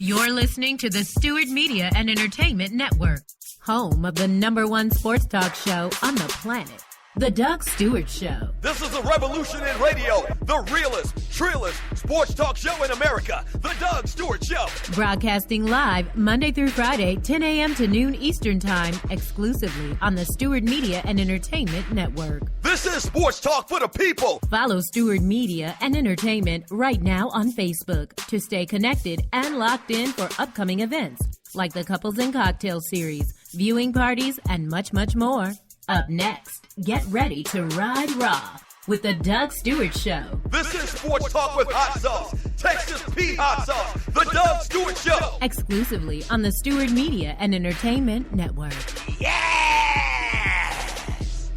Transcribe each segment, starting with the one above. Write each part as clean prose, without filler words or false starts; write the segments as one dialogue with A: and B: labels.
A: You're listening to the Stewart Media and Entertainment Network, home of the #1 sports talk show on the planet, The Doug Stewart Show.
B: This is a revolution in radio, the realest, trillest sports talk show in America, The Doug Stewart Show.
A: Broadcasting live Monday through Friday, 10 a.m. to noon Eastern Time, exclusively on the Stewart Media and Entertainment Network.
B: This is sports talk for the people.
A: Follow Stewart Media and Entertainment right now on Facebook to stay connected and locked in for upcoming events like the Couples and Cocktail Series, viewing parties, and much, much more. Up next, get ready to ride raw with the Doug Stewart Show.
B: This is sports talk with hot sauce, Texas Pete hot sauce, the Doug Stewart Show.
A: Exclusively on the Stewart Media and Entertainment Network.
B: Yes!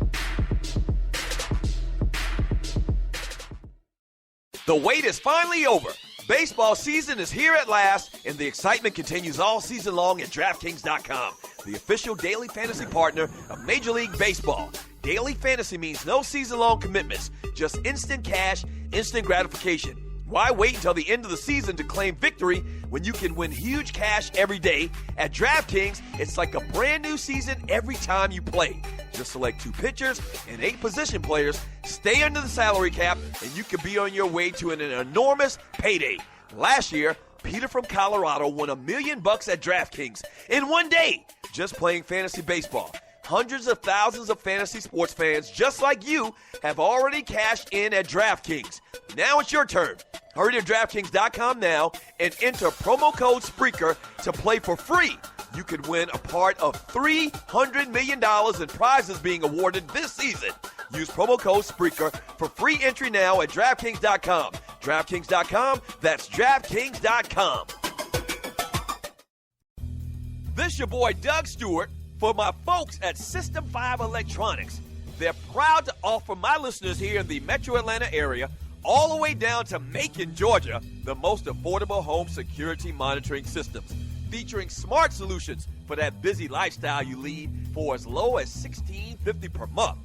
B: The wait is finally over. Baseball season is here at last, and the excitement continues all season long at DraftKings.com, the official daily fantasy partner of Major League Baseball. Daily fantasy means no season-long commitments, just instant cash, instant gratification. Why wait until the end of the season to claim victory when you can win huge cash every day? At DraftKings, it's like a brand new season every time you play. Just select 2 pitchers and 8 position players, stay under the salary cap, and you can be on your way to an enormous payday. Last year, Peter from Colorado won $1 million at DraftKings in one day just playing fantasy baseball. Hundreds of thousands of fantasy sports fans just like you have already cashed in at DraftKings. Now it's your turn. Hurry to DraftKings.com now and enter promo code Spreaker to play for free. You could win a part of $300 million in prizes being awarded this season. Use promo code Spreaker for free entry now at DraftKings.com. DraftKings.com, that's DraftKings.com. This your boy Doug Stewart. For my folks at System 5 Electronics, they're proud to offer my listeners here in the Metro Atlanta area, all the way down to Macon, Georgia, the most affordable home security monitoring systems, featuring smart solutions for that busy lifestyle you lead for as low as $16.50 per month.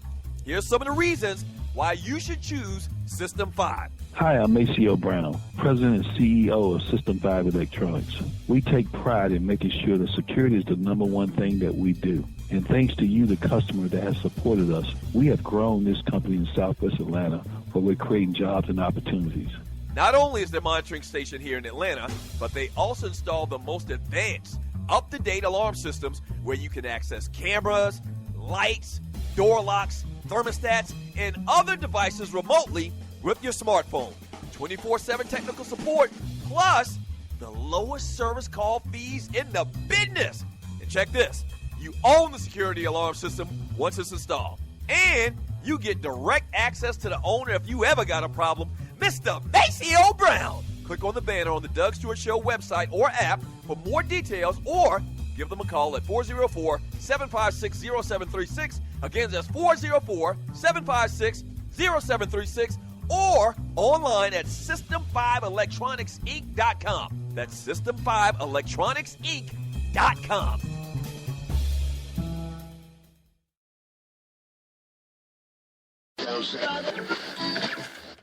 B: Here's some of the reasons why you should choose System 5.
C: Hi, I'm Maceo Brown, President and CEO of System 5 Electronics. We take pride in making sure that security is the #1 thing that we do. And thanks to you, the customer that has supported us, we have grown this company in Southwest Atlanta, where we're creating jobs and opportunities.
B: Not only is their monitoring station here in Atlanta, but they also install the most advanced, up-to-date alarm systems where you can access cameras, lights, door locks, thermostats, and other devices remotely with your smartphone. 24/7 technical support, plus the lowest service call fees in the business. And check this, you own the security alarm system once it's installed. And you get direct access to the owner if you ever got a problem, Mr. Maceo Brown. Click on the banner on the Doug Stewart Show website or app for more details, or give them a call at 404-756-0736. Again, that's 404-756-0736. Or online at System5ElectronicsInc.com. That's System5ElectronicsInc.com.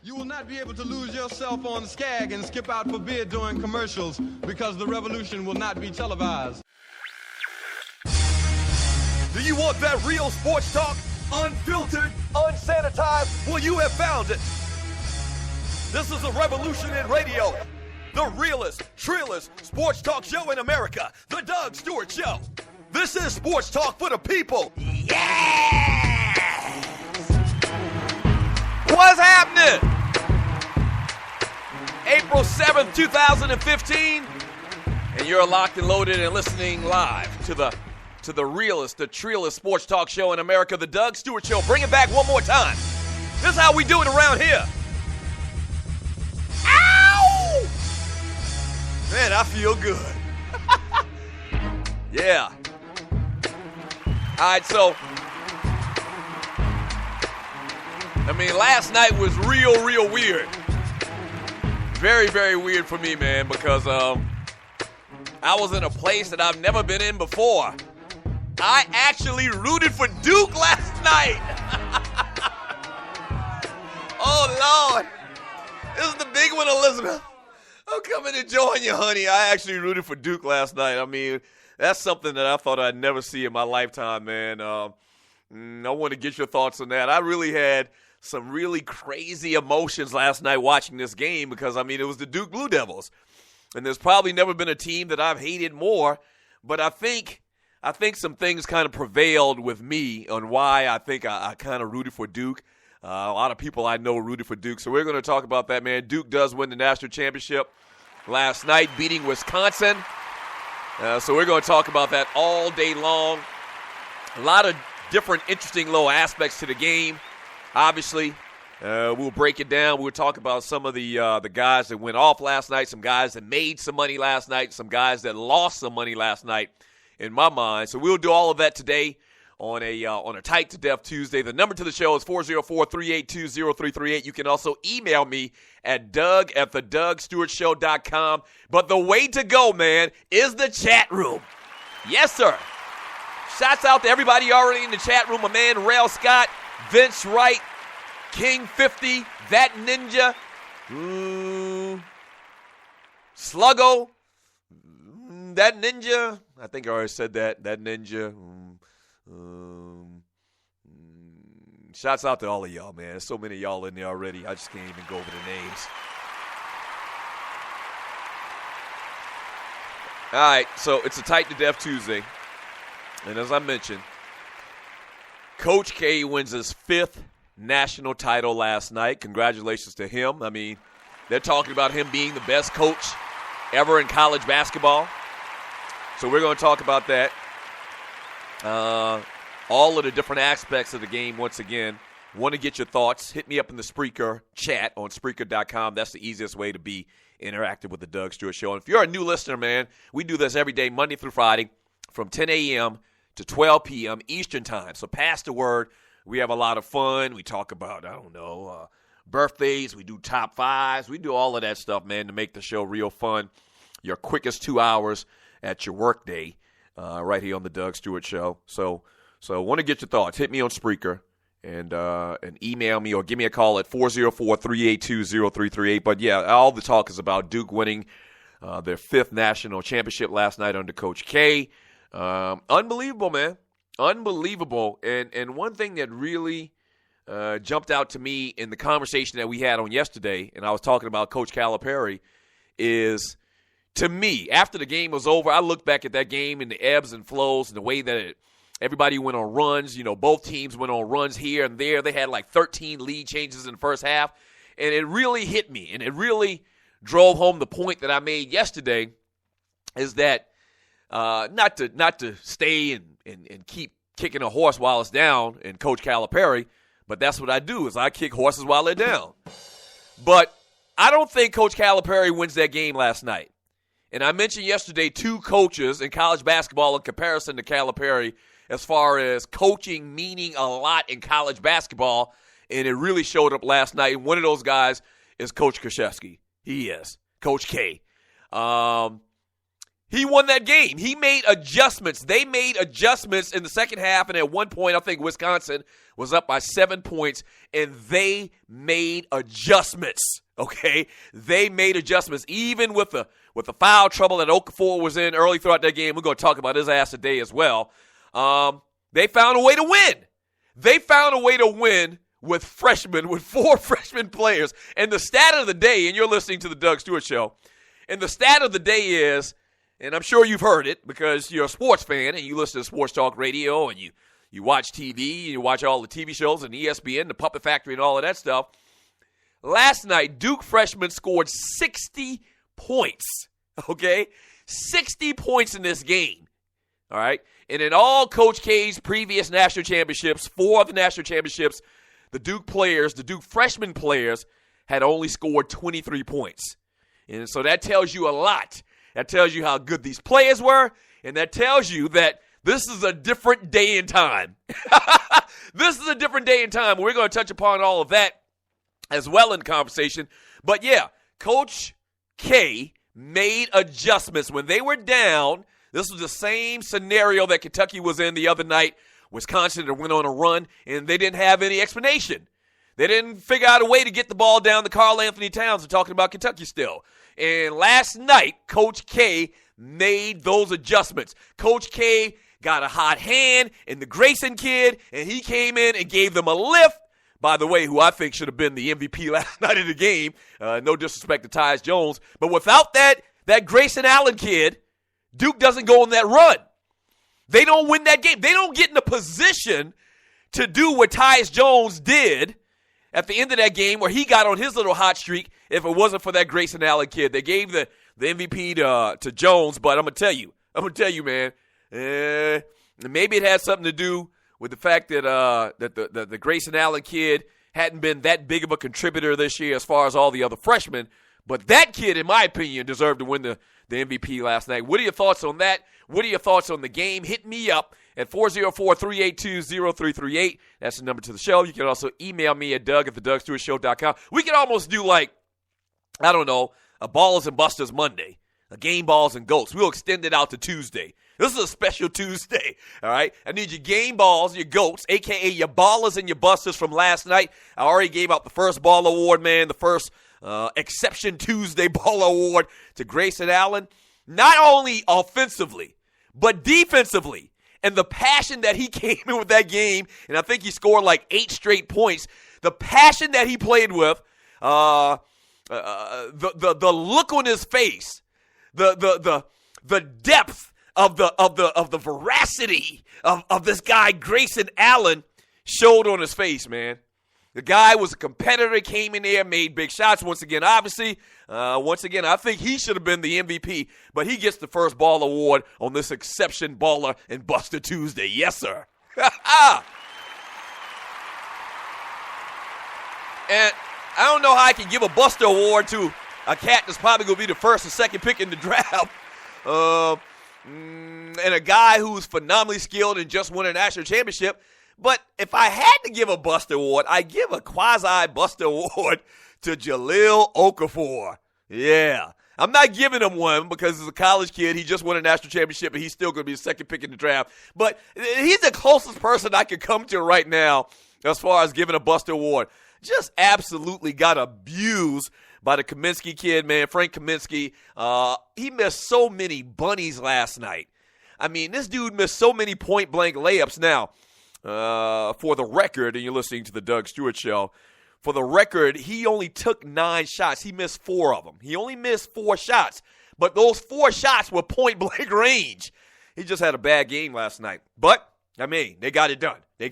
D: You will not be able to lose yourself on Skag and skip out for beer during commercials because the revolution will not be televised.
B: Do you want that real sports talk? Unfiltered, unsanitized? Well, you have found it. This is a revolution in radio. The realest, trillest sports talk show in America. The Doug Stewart Show. This is sports talk for the people. Yes! What's happening? April 7th, 2015. And you're locked and loaded and listening live to the realest, the trillest sports talk show in America, The Doug Stewart Show. Bring it back one more time. This is how we do it around here. Ow! Man, I feel good. Yeah. All right, so, last night was real weird. Very, very weird for me, man, because I was in a place that I've never been in before. I actually rooted for Duke last night. Oh, Lord. This is the big one, Elizabeth. I'm coming to join you, honey. I actually rooted for Duke last night. I mean, that's something that I thought I'd never see in my lifetime, man. I want to get your thoughts on that. I really had some really crazy emotions last night watching this game because, I mean, it was the Duke Blue Devils. And there's probably never been a team that I've hated more, but I think some things kind of prevailed with me on why I think I kind of rooted for Duke. A lot of people I know rooted for Duke, so we're going to talk about that, man. Duke does win the national championship last night, beating Wisconsin. So we're going to talk about that all day long. A lot of different interesting little aspects to the game. Obviously, we'll break it down. We'll talk about some of the guys that went off last night, some guys that made some money last night, some guys that lost some money last night in my mind. So we'll do all of that today on a Tight to Death Tuesday. The number to the show is 404-382-0338. You can also email me at doug@thedougstewartshow.com. But the way to go, man, is the chat room. Yes, sir. Shouts out to everybody already in the chat room. My man, Rail Scott, Vince Wright, King 50, That Ninja, Sluggo, That Ninja. I think I already said that. That Ninja. Shouts out to all of y'all, man. There's so many of y'all in there already. I just can't even go over the names. All right, so it's a Tight to Death Tuesday. And as I mentioned, Coach K wins his 5th national title last night. Congratulations to him. I mean, they're talking about him being the best coach ever in college basketball. So we're going to talk about that. All of the different aspects of the game once again. Want to get your thoughts? Hit me up in the Spreaker chat on Spreaker.com. That's the easiest way to be interactive with the Doug Stewart Show. And if you're a new listener, man, we do this every day, Monday through Friday, from 10 a.m. to 12 p.m. Eastern Time. So pass the word. We have a lot of fun. We talk about, birthdays. We do top fives. We do all of that stuff, man, to make the show real fun. Your quickest 2 hours at your work day right here on the Doug Stewart Show. So want to get your thoughts. Hit me on Spreaker and email me or give me a call at 404-382-0338. But, yeah, all the talk is about Duke winning their 5th national championship last night under Coach K. Unbelievable, man. Unbelievable. And one thing that really jumped out to me in the conversation that we had on yesterday, and I was talking about Coach Calipari, is, to me, after the game was over, I looked back at that game and the ebbs and flows and the way that everybody went on runs. You know, both teams went on runs here and there. They had like 13 lead changes in the first half. And it really hit me, and it really drove home the point that I made yesterday is that not to stay and keep kicking a horse while it's down and Coach Calipari, but that's what I do is I kick horses while they're down. But I don't think Coach Calipari wins that game last night. And I mentioned yesterday 2 coaches in college basketball in comparison to Calipari as far as coaching meaning a lot in college basketball, and it really showed up last night. And one of those guys is Coach Krzyzewski. He is. Coach K. He won that game. He made adjustments. They made adjustments in the second half, and at one point I think Wisconsin was up by 7 points, and they made adjustments, okay? They made adjustments, even with the foul trouble that Okafor was in early throughout that game. We're going to talk about his ass today as well. They found a way to win. They found a way to win with 4 freshman players. And the stat of the day, and you're listening to the Doug Stewart Show, and the stat of the day is, and I'm sure you've heard it because you're a sports fan and you listen to sports talk radio and you watch TV, and you watch all the TV shows and ESPN, the Puppet Factory and all of that stuff. Last night, Duke freshmen scored 60 points, okay? 60 points in this game, all right? And in all Coach K's previous national championships, 4 of the national championships, the Duke freshman players had only scored 23 points. And so that tells you a lot. That tells you how good these players were, and that tells you that this is a different day and time. This is a different day and time. We're going to touch upon all of that as well in conversation. But, yeah, Coach K made adjustments. When they were down, this was the same scenario that Kentucky was in the other night. Wisconsin went on a run, and they didn't have any explanation. They didn't figure out a way to get the ball down to Karl Anthony Towns. We're talking about Kentucky still. And last night, Coach K made those adjustments. Coach K got a hot hand in the Grayson kid, and he came in and gave them a lift. By the way, who I think should have been the MVP last night of the game. No disrespect to Tyus Jones. But without that Grayson Allen kid, Duke doesn't go on that run. They don't win that game. They don't get in a position to do what Tyus Jones did at the end of that game where he got on his little hot streak if it wasn't for that Grayson Allen kid. They gave the MVP to Jones, but I'm going to tell you, man, maybe it had something to do with the fact that the Grayson Allen kid hadn't been that big of a contributor this year as far as all the other freshmen. But that kid, in my opinion, deserved to win the MVP last night. What are your thoughts on that? What are your thoughts on the game? Hit me up at 404-382-0338. That's the number to the show. You can also email me at doug@thedougstewartshow.com. We could almost do a Ballers and Busters Monday, a Game Balls and Goats. We'll extend it out to Tuesday. This is a special Tuesday, all right? I need your game balls, your goats, a.k.a. your ballers and your busters from last night. I already gave out the first ball award, man, the first Exception Tuesday ball award to Grayson Allen. Not only offensively, but defensively. And the passion that he came in with that game, and I think he scored like 8 straight points. The passion that he played with, the look on his face, the depth of the veracity of this guy Grayson Allen showed on his face, man. The guy was a competitor, came in there, made big shots. Once again, I think he should have been the MVP, but he gets the first ball award on this Exception Baller and Buster Tuesday. Yes, sir. And I don't know how I can give a Buster award to a cat that's probably going to be the first or second pick in the draft. And a guy who's phenomenally skilled and just won a national championship. But if I had to give a Buster award, I'd give a quasi-Buster award to Jahlil Okafor. Yeah. I'm not giving him one because he's a college kid. He just won a national championship, and he's still going to be the second pick in the draft. But he's the closest person I could come to right now as far as giving a Buster award. Just absolutely got abused by the Kaminsky kid, man, Frank Kaminsky. He missed so many bunnies last night. I mean, this dude missed so many point-blank layups. Now, for the record, and you're listening to the Doug Stewart Show, for the record, he only took 9 shots. He missed 4 of them. He only missed 4 shots, but those 4 shots were point-blank range. He just had a bad game last night. But, I mean, they got it done. They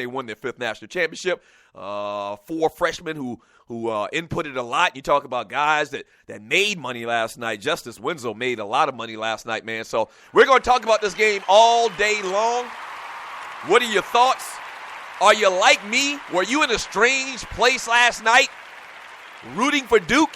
B: won their 5th national championship. 4 freshmen who inputted a lot. You talk about guys that made money last night. Justice Winslow made a lot of money last night, man. So we're going to talk about this game all day long. What are your thoughts? Are you like me? Were you in a strange place last night rooting for Duke?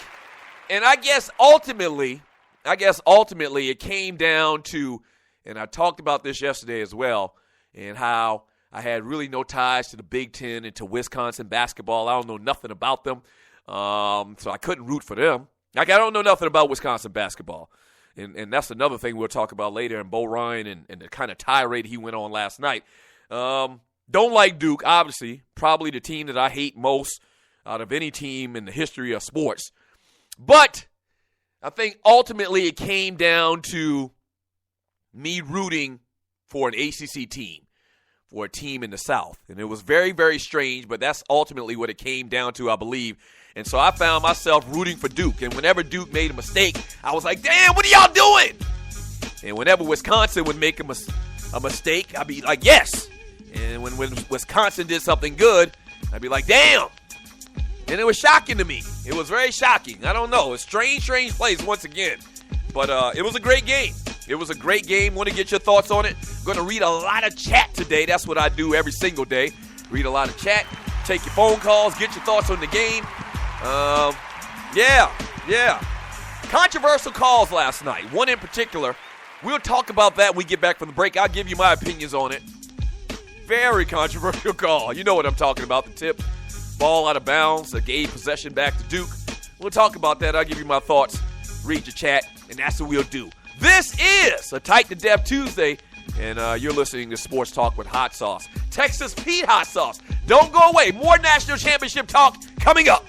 B: And I guess ultimately it came down to, and I talked about this yesterday as well, and how I had really no ties to the Big Ten and to Wisconsin basketball. I don't know nothing about them, so I couldn't root for them. Like, I don't know nothing about Wisconsin basketball. And that's another thing we'll talk about later, and Bo Ryan and the kind of tirade he went on last night. Don't like Duke, obviously. Probably the team that I hate most out of any team in the history of sports. But I think ultimately it came down to me rooting for an ACC team, for a team in the South. And it was very, very strange, but that's ultimately what it came down to, I believe. And so I found myself rooting for Duke. And whenever Duke made a mistake, I was like, damn, what are y'all doing? And whenever Wisconsin would make a mistake, I'd be like, yes. And when Wisconsin did something good, I'd be like, damn. And it was shocking to me. It was very shocking. I don't know. A strange place once again. But it was a great game. It was a great game. Want to get your thoughts on it? I'm going to read a lot of chat today. That's what I do every single day. Read a lot of chat. Take your phone calls. Get your thoughts on the game. Yeah. Controversial calls last night. One in particular. We'll talk about that when we get back from the break. I'll give you my opinions on it. Very controversial call. You know what I'm talking about. The tip, ball out of bounds, gave possession back to Duke. We'll talk about that. I'll give you my thoughts. Read your chat, and that's what we'll do. This is a Tight to Death Tuesday, and you're listening to Sports Talk with Hot Sauce. Texas Pete Hot Sauce. Don't go away. More national championship talk coming up.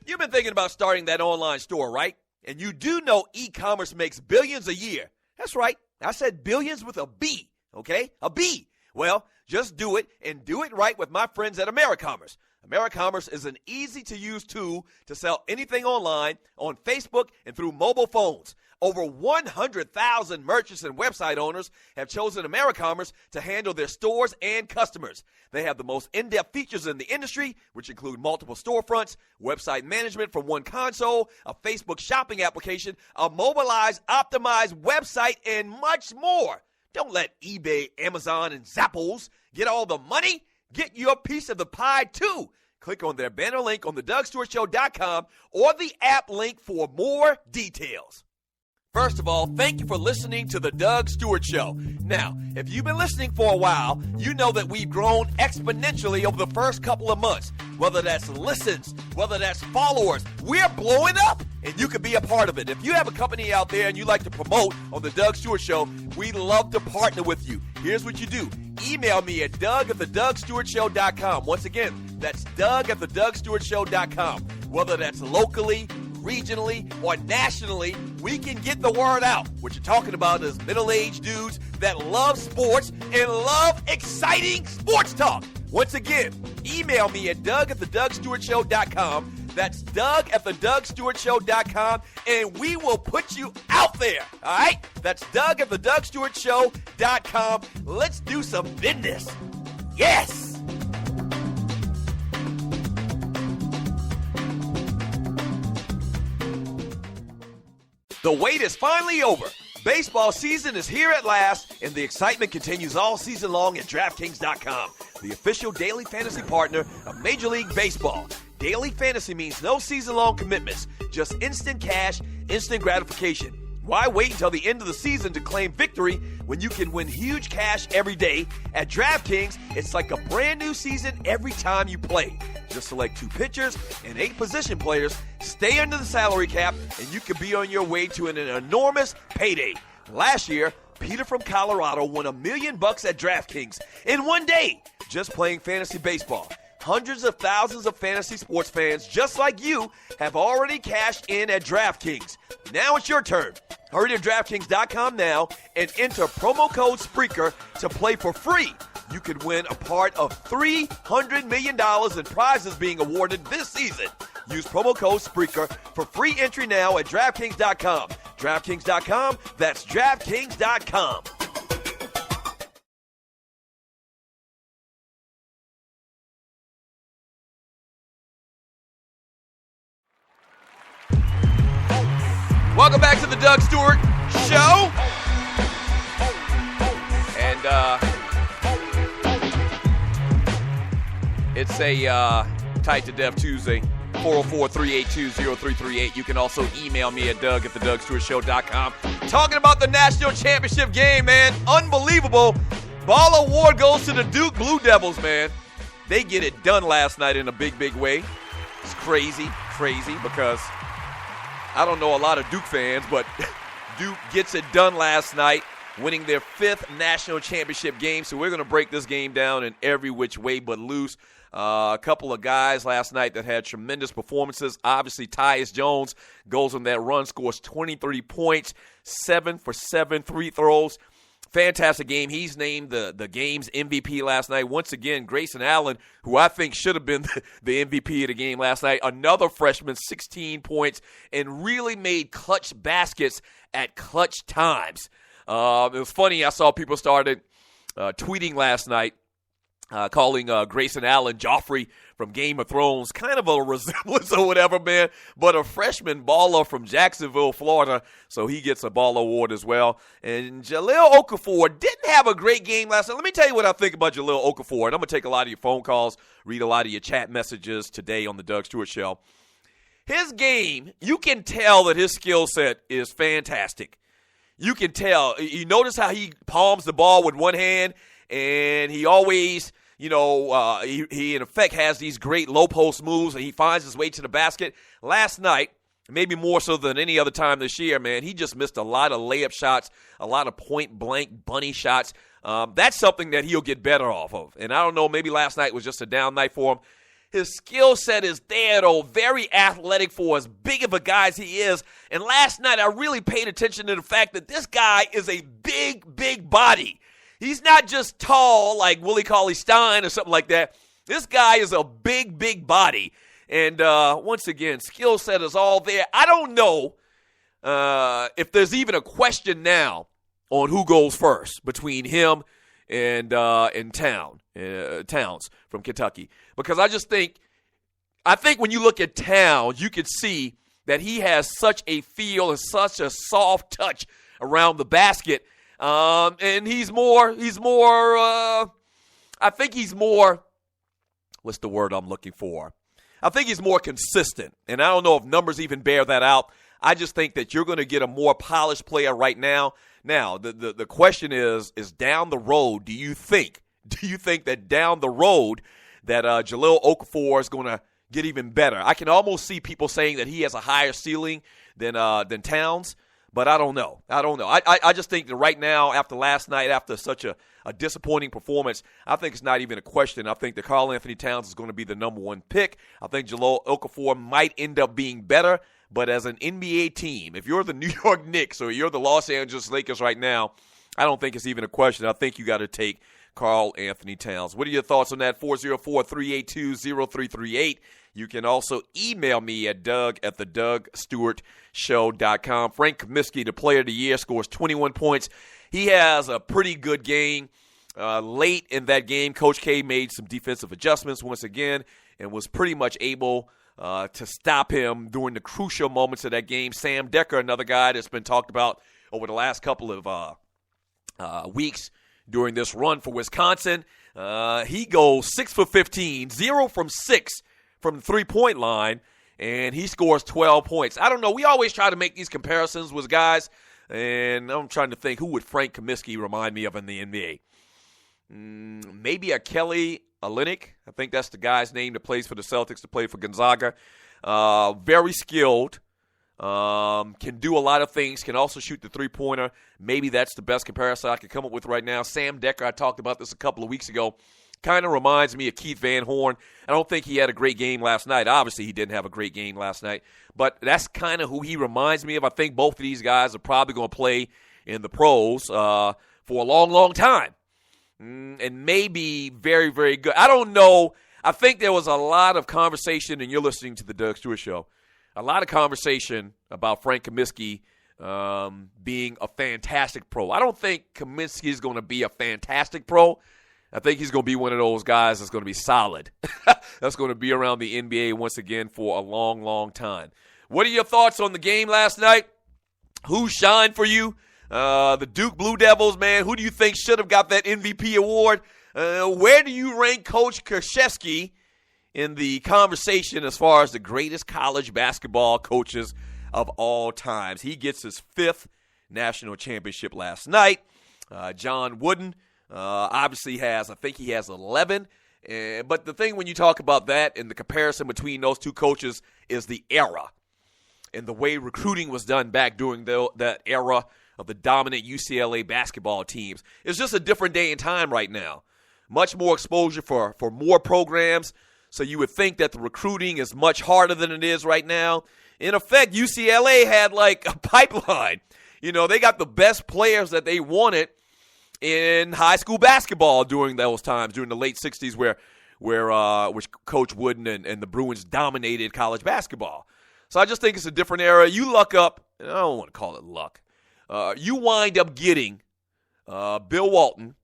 B: You've been thinking about starting that online store, right? And you do know e-commerce makes billions a year. That's right. I said billions with a B, okay? A B. Well, just do it and do it right with my friends at AmeriCommerce. AmeriCommerce is an easy-to-use tool to sell anything online, on Facebook, and through mobile phones. Over 100,000 merchants and website owners have chosen AmeriCommerce to handle their stores and customers. They have the most in-depth features in the industry, which include multiple storefronts, website management from one console, a Facebook shopping application, a mobilized, optimized website, and much more. Don't let eBay, Amazon, and Zappos get all the money. Get your piece of the pie, too. Click on their banner link on thedougstewartshow.com or the app link for more details. First of all, thank you for listening to The Doug Stewart Show. Now, if you've been listening for a while, you know that we've grown exponentially over the first couple of months. Whether that's listens, whether that's followers, we're blowing up, and you can be a part of it. If you have a company out there and you like to promote on The Doug Stewart Show, we'd love to partner with you. Here's what you do. Email me at doug@thedougstewartshow.com. Once again, that's doug@thedougstewartshow.com. Whether that's locally, regionally, or nationally, we can get the word out. What you're talking about is middle-aged dudes that love sports and love exciting sports talk. Once again, email me at doug@thedougstewartshow.com. That's doug@thedougstewartshow.com, and we will put you out there, all right? That's doug@thedougstewartshow.com. Let's do some business. Yes! The wait is finally over. Baseball season is here at last, and the excitement continues all season long at DraftKings.com, the official daily fantasy partner of Major League Baseball. Daily fantasy means no season-long commitments, just instant cash, instant gratification. Why wait until the end of the season to claim victory when you can win huge cash every day? At DraftKings, it's like a brand new season every time you play. Just select 2 pitchers and 8 position players, stay under the salary cap, and you could be on your way to an enormous payday. Last year, Peter from Colorado won $1 million at DraftKings in one day just playing fantasy baseball. Hundreds of thousands of fantasy sports fans just like you have already cashed in at DraftKings. Now it's your turn. Hurry to DraftKings.com now and enter promo code Spreaker to play for free. You could win a part of $300 million in prizes being awarded this season. Use promo code Spreaker for free entry now at DraftKings.com. DraftKings.com, that's DraftKings.com. Welcome back to the Doug Stewart Show. And it's a Tight to Death Tuesday, 404-382-0338. You can also email me at doug@thedougstewartshow.com. Talking about the national championship game, man. Unbelievable. Ball award goes to the Duke Blue Devils, man. They get it done last night in a big, big way. It's crazy because I don't know a lot of Duke fans, but Duke gets it done last night, winning their 5th national championship game. So we're going to break this game down in every which way but loose. A couple of guys last night that had tremendous performances. Obviously, Tyus Jones goes on that run, scores 23 points, 7 for 7 free throws. Fantastic game. He's named the game's MVP last night. Once again, Grayson Allen, who I think should have been the MVP of the game last night, another freshman, 16 points, and really made clutch baskets at clutch times. It was funny. I saw people started tweeting last night, calling Grayson Allen Joffrey from Game of Thrones, kind of a resemblance or whatever, man, but a freshman baller from Jacksonville, Florida, so he gets a ball award as well. And Jahlil Okafor didn't have a great game last night. Let me tell you what I think about Jahlil Okafor, and I'm going to take a lot of your phone calls, read a lot of your chat messages today on the Doug Stewart Show. His game, you can tell that his skill set is fantastic. You can tell. You notice how he palms the ball with one hand, and he always he in effect has these great low post moves, and he finds his way to the basket. Last night, maybe more so than any other time this year, man, he just missed a lot of layup shots, a lot of point-blank bunny shots. That's something that he'll get better off of. And I don't know, maybe last night was just a down night for him. His skill set is there, though, very athletic for as big of a guy as he is. And last night I really paid attention to the fact that this guy is a big, big body. He's not just tall like Willie Cauley-Stein or something like that. This guy is a big, big body. And once again, skill set is all there. I don't know if there's even a question now on who goes first between him and Towns from Kentucky. Because I think when you look at Towns, you can see that he has such a feel and such a soft touch around the basket. And he's more, I think he's more, what's the word I'm looking for? I think he's more consistent. And I don't know if numbers even bear that out. I just think that you're going to get a more polished player right now. Now, the question is down the road, do you think that down the road that Jahlil Okafor is going to get even better? I can almost see people saying that he has a higher ceiling than Towns. But I don't know. I just think that right now, after last night, after such a disappointing performance, I think it's not even a question. I think that Karl-Anthony Towns is going to be the number one pick. I think Jahlil Okafor might end up being better. But as an NBA team, if you're the New York Knicks or you're the Los Angeles Lakers right now, I don't think it's even a question. I think you got to take Karl-Anthony Towns. What are your thoughts on that? 404-382-0338. You can also email me at doug@thedougstewartshow.com. Frank Kaminsky, the player of the year, scores 21 points. He has a pretty good game. Late in that game, Coach K made some defensive adjustments once again and was pretty much able to stop him during the crucial moments of that game. Sam Dekker, another guy that's been talked about over the last couple of weeks during this run for Wisconsin. He goes 6 for 15, 0 from 6 from the three-point line, and he scores 12 points. I don't know. We always try to make these comparisons with guys, and I'm trying to think, who would Frank Kaminsky remind me of in the NBA? Maybe a Kelly Olynyk. I think that's the guy's name that plays for the Celtics, to play for Gonzaga. Very skilled. Can do a lot of things, can also shoot the three-pointer. Maybe that's the best comparison I could come up with right now. Sam Dekker, I talked about this a couple of weeks ago, kind of reminds me of Keith Van Horn. I don't think he had a great game last night. Obviously, he didn't have a great game last night, but that's kind of who he reminds me of. I think both of these guys are probably going to play in the pros for a long, long time, and maybe very, very good. I don't know. I think there was a lot of conversation, and you're listening to the Doug Stewart Show, a lot of conversation about Frank Kaminsky being a fantastic pro. I don't think Kaminsky is going to be a fantastic pro. I think he's going to be one of those guys that's going to be solid. That's going to be around the NBA once again for a long, long time. What are your thoughts on the game last night? Who shined for you? The Duke Blue Devils, man. Who do you think should have got that MVP award? Where do you rank Coach Krzyzewski in the conversation as far as the greatest college basketball coaches of all times? He gets his 5th national championship last night. John Wooden obviously has, I think he has 11. But the thing when you talk about that and the comparison between those two coaches is the era and the way recruiting was done back during that era of the dominant UCLA basketball teams. It's just a different day and time right now. Much more exposure for more programs. So you would think that the recruiting is much harder than it is right now. In effect, UCLA had like a pipeline. You know, they got the best players that they wanted in high school basketball during those times, during the late 60s which Coach Wooden and the Bruins dominated college basketball. So I just think it's a different era. You luck up, and I don't want to call it luck. You wind up getting Bill Walton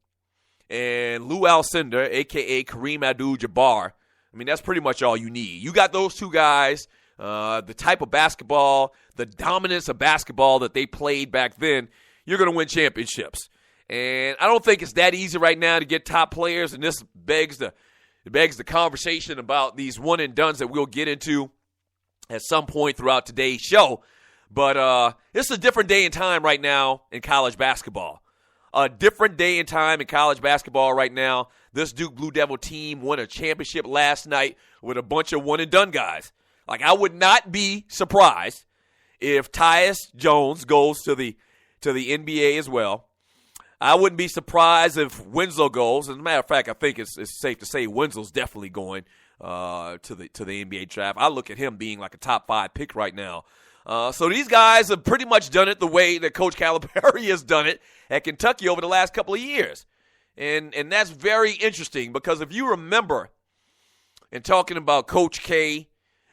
B: and Lou Alcindor, a.k.a. Kareem Abdul-Jabbar. I mean, that's pretty much all you need. You got those two guys, the type of basketball, the dominance of basketball that they played back then, you're going to win championships. And I don't think it's that easy right now to get top players, and this begs the conversation about these one-and-dones that we'll get into at some point throughout today's show. But it's a different day and time right now in college basketball. a different day and time in college basketball right now. This Duke Blue Devil team won a championship last night with a bunch of one-and-done guys. Like, I would not be surprised if Tyus Jones goes to the NBA as well. I wouldn't be surprised if Winslow goes. As a matter of fact, I think it's safe to say Winslow's definitely going to the NBA draft. I look at him being like a top 5 pick right now. So these guys have pretty much done it the way that Coach Calipari has done it at Kentucky over the last couple of years. And that's very interesting because if you remember, and talking about Coach K,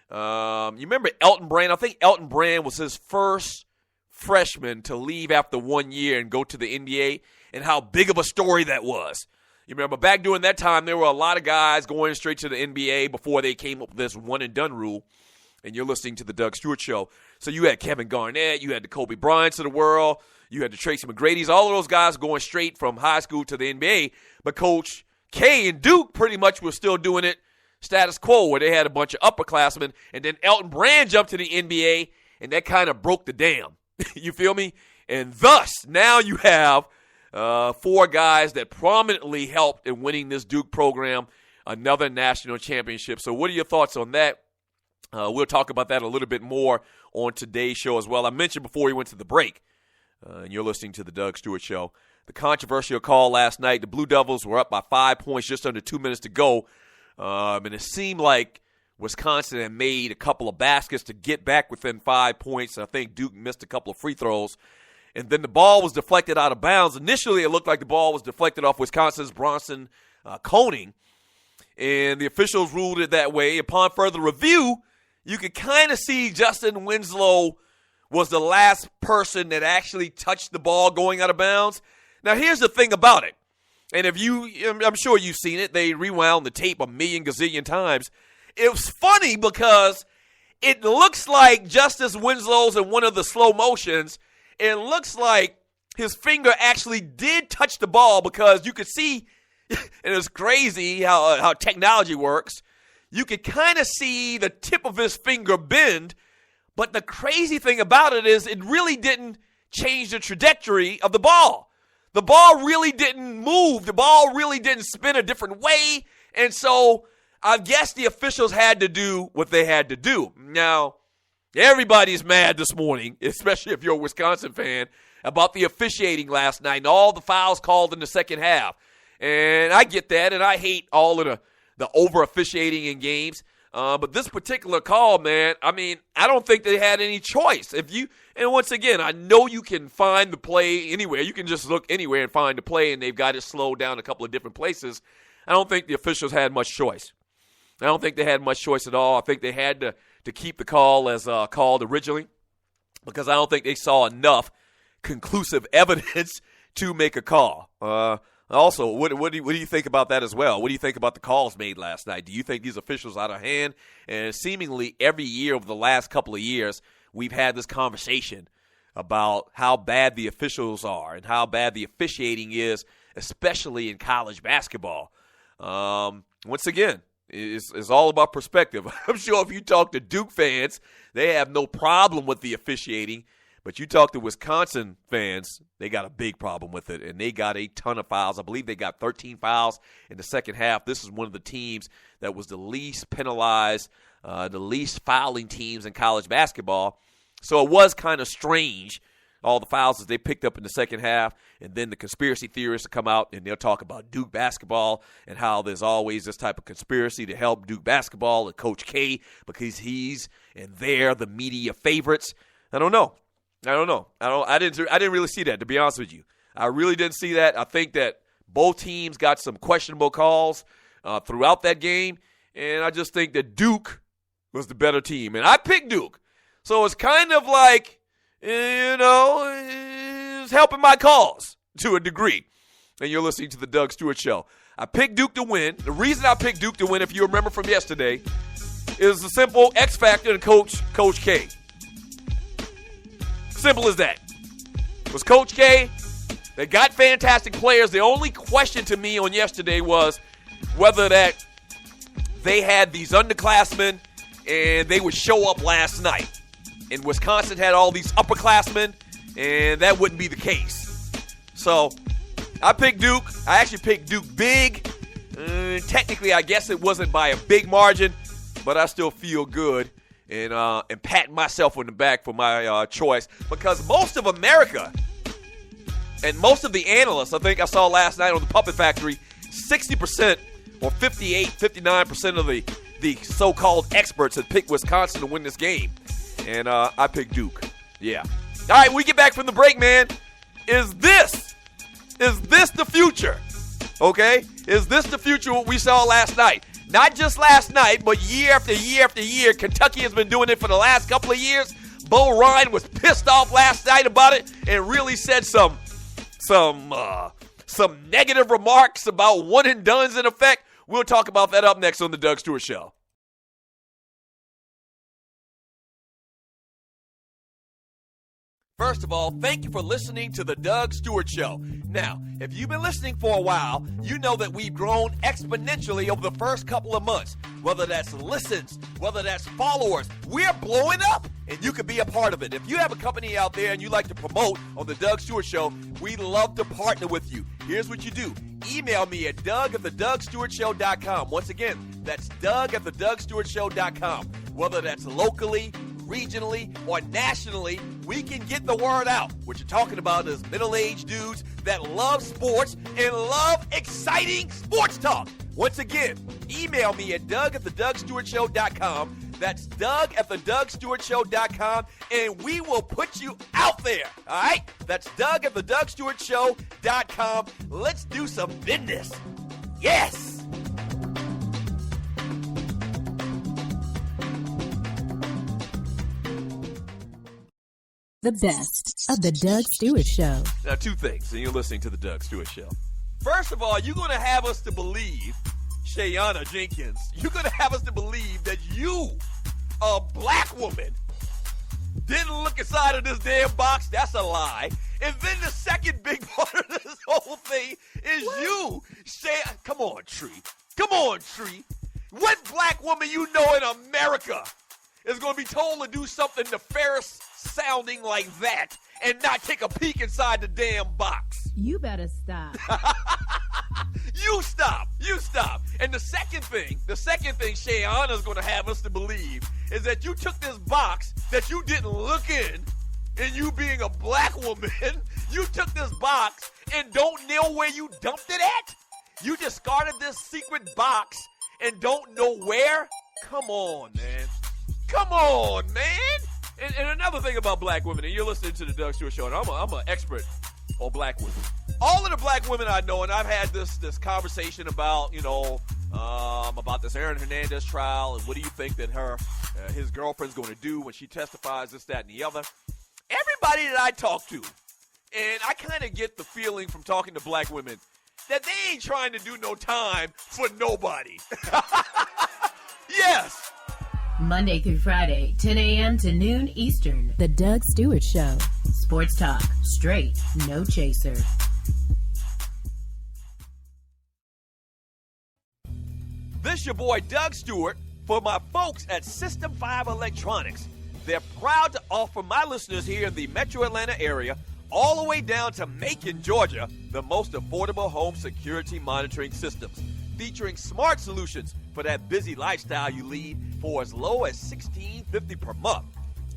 B: you remember Elton Brand? I think Elton Brand was his first freshman to leave after 1 year and go to the NBA, and how big of a story that was. You remember back during that time, there were a lot of guys going straight to the NBA before they came up with this one-and-done rule. And you're listening to the Doug Stewart Show. So you had Kevin Garnett, you had the Kobe Bryants of the world, you had the Tracy McGrady's, all of those guys going straight from high school to the NBA. But Coach K and Duke pretty much were still doing it status quo, where they had a bunch of upperclassmen. And then Elton Brand jumped to the NBA, and that kind of broke the dam. You feel me? And thus, now you have 4 guys that prominently helped in winning this Duke program another national championship. So what are your thoughts on that? We'll talk about that a little bit more on today's show as well. I mentioned before we went to the break, and you're listening to the Doug Stewart Show, the controversial call last night. The Blue Devils were up by 5 points, just under 2 minutes to go. And it seemed like Wisconsin had made a couple of baskets to get back within 5 points. I think Duke missed a couple of free throws. And then the ball was deflected out of bounds. Initially, it looked like the ball was deflected off Wisconsin's Bronson Koenig. And the officials ruled it that way. Upon further review, you could kind of see Justin Winslow was the last person that actually touched the ball going out of bounds. Now, here's the thing about it. And I'm sure you've seen it. They rewound the tape a million gazillion times. It was funny because it looks like Justice Winslow's in one of the slow motions. It looks like his finger actually did touch the ball because you could see, and it's crazy how technology works. You could kind of see the tip of his finger bend, but the crazy thing about it is it really didn't change the trajectory of the ball. The ball really didn't move. The ball really didn't spin a different way, and so I guess the officials had to do what they had to do. Now, everybody's mad this morning, especially if you're a Wisconsin fan, about the officiating last night and all the fouls called in the second half. And I get that, and I hate all of the over-officiating in games. But this particular call, man, I mean, I don't think they had any choice. And once again, I know you can find the play anywhere. You can just look anywhere and find the play, and they've got it slowed down a couple of different places. I don't think the officials had much choice. I don't think they had much choice at all. I think they had to keep the call as called originally because I don't think they saw enough conclusive evidence to make a call. Also, what do you think about that as well? What do you think about the calls made last night? Do you think these officials are out of hand? And seemingly every year over the last couple of years, we've had this conversation about how bad the officials are and how bad the officiating is, especially in college basketball. Once again, it's all about perspective. I'm sure if you talk to Duke fans, they have no problem with the officiating. But you talk to Wisconsin fans, they got a big problem with it, and they got a ton of fouls. I believe they got 13 fouls in the second half. This is one of the teams that was the least penalized, the least fouling teams in college basketball. So it was kind of strange, all the fouls that they picked up in the second half, and then the conspiracy theorists will come out, and they'll talk about Duke basketball and how there's always this type of conspiracy to help Duke basketball and Coach K because he's and they're the media favorites. I don't know. I didn't really see that, to be honest with you. I really didn't see that. I think that both teams got some questionable calls throughout that game, and I just think that Duke was the better team. And I picked Duke. So it's kind of like, it's helping my cause to a degree. And you're listening to the Doug Stewart Show. I picked Duke to win. The reason I picked Duke to win, if you remember from yesterday, is the simple X factor to Coach K. Simple as that. It was Coach K. They got fantastic players. The only question to me on yesterday was whether that they had these underclassmen and they would show up last night. And Wisconsin had all these upperclassmen, and that wouldn't be the case. So I picked Duke. I actually picked Duke big. Technically, I guess it wasn't by a big margin, but I still feel good and patting myself on the back for my choice, because most of America and most of the analysts, I think I saw last night on the Puppet Factory, 60% or 58, 59% of the so-called experts had picked Wisconsin to win this game. And I picked Duke. Yeah. All right, we get back from the break, man. Is this the future? Okay? Is this the future what we saw last night? Not just last night, but year after year after year. Kentucky has been doing it for the last couple of years. Bo Ryan was pissed off last night about it and really said some negative remarks about one and dones in effect. We'll talk about that up next on the Doug Stewart Show. First of all, thank you for listening to the Doug Stewart Show. Now, if you've been listening for a while, you know that we've grown exponentially over the first couple of months. Whether that's listens, whether that's followers, we're blowing up, and you can be a part of it. If you have a company out there and you like to promote on the Doug Stewart Show, we'd love to partner with you. Here's what you do. Email me at doug@thedougstewartshow.com. Once again, that's doug@thedougstewartshow.com. Whether that's locally, regionally, or nationally, we can get the word out. What you're talking about is middle-aged dudes that love sports and love exciting sports talk. Once again, email me at doug@thedougstewartshow.com. That's doug@thedougstewartshow.com, and we will put you out there. All right? That's doug@thedougstewartshow.com. Let's do some business. Yes!
A: The best of the Doug Stewart Show.
B: Now, two things, and you're listening to the Doug Stewart Show. First of all, you're going to have us to believe, Shayana Jenkins, you're going to have us to believe that you, a black woman, didn't look inside of this damn box. That's a lie. And then the second big part of this whole thing is you, come on, Tree. Come on, Tree. What black woman you know in America is going to be told to do something nefarious sounding like that and not take a peek inside the damn box?
A: You better stop.
B: You stop. And the second thing Shayana's going to have us to believe is that you took this box that you didn't look in, and you being a black woman, you took this box and don't know where you dumped it at? You discarded this secret box and don't know where? Come on, man. And another thing about black women, and you're listening to the Doug Stewart Show, and I'm an expert on black women. All of the black women I know, and I've had this conversation about, about this Aaron Hernandez trial, and what do you think that his girlfriend's going to do when she testifies, this, that, and the other. Everybody that I talk to, and I kind of get the feeling from talking to black women that they ain't trying to do no time for nobody. Yes.
A: Monday through Friday, 10 a.m. to noon Eastern. The Doug Stewart Show. Sports talk. Straight. No chaser.
B: This your boy Doug Stewart for my folks at System 5 Electronics. They're proud to offer my listeners here in the Metro Atlanta area, all the way down to Macon, Georgia, the most affordable home security monitoring systems, featuring smart solutions for that busy lifestyle you lead for as low as $16.50 per month.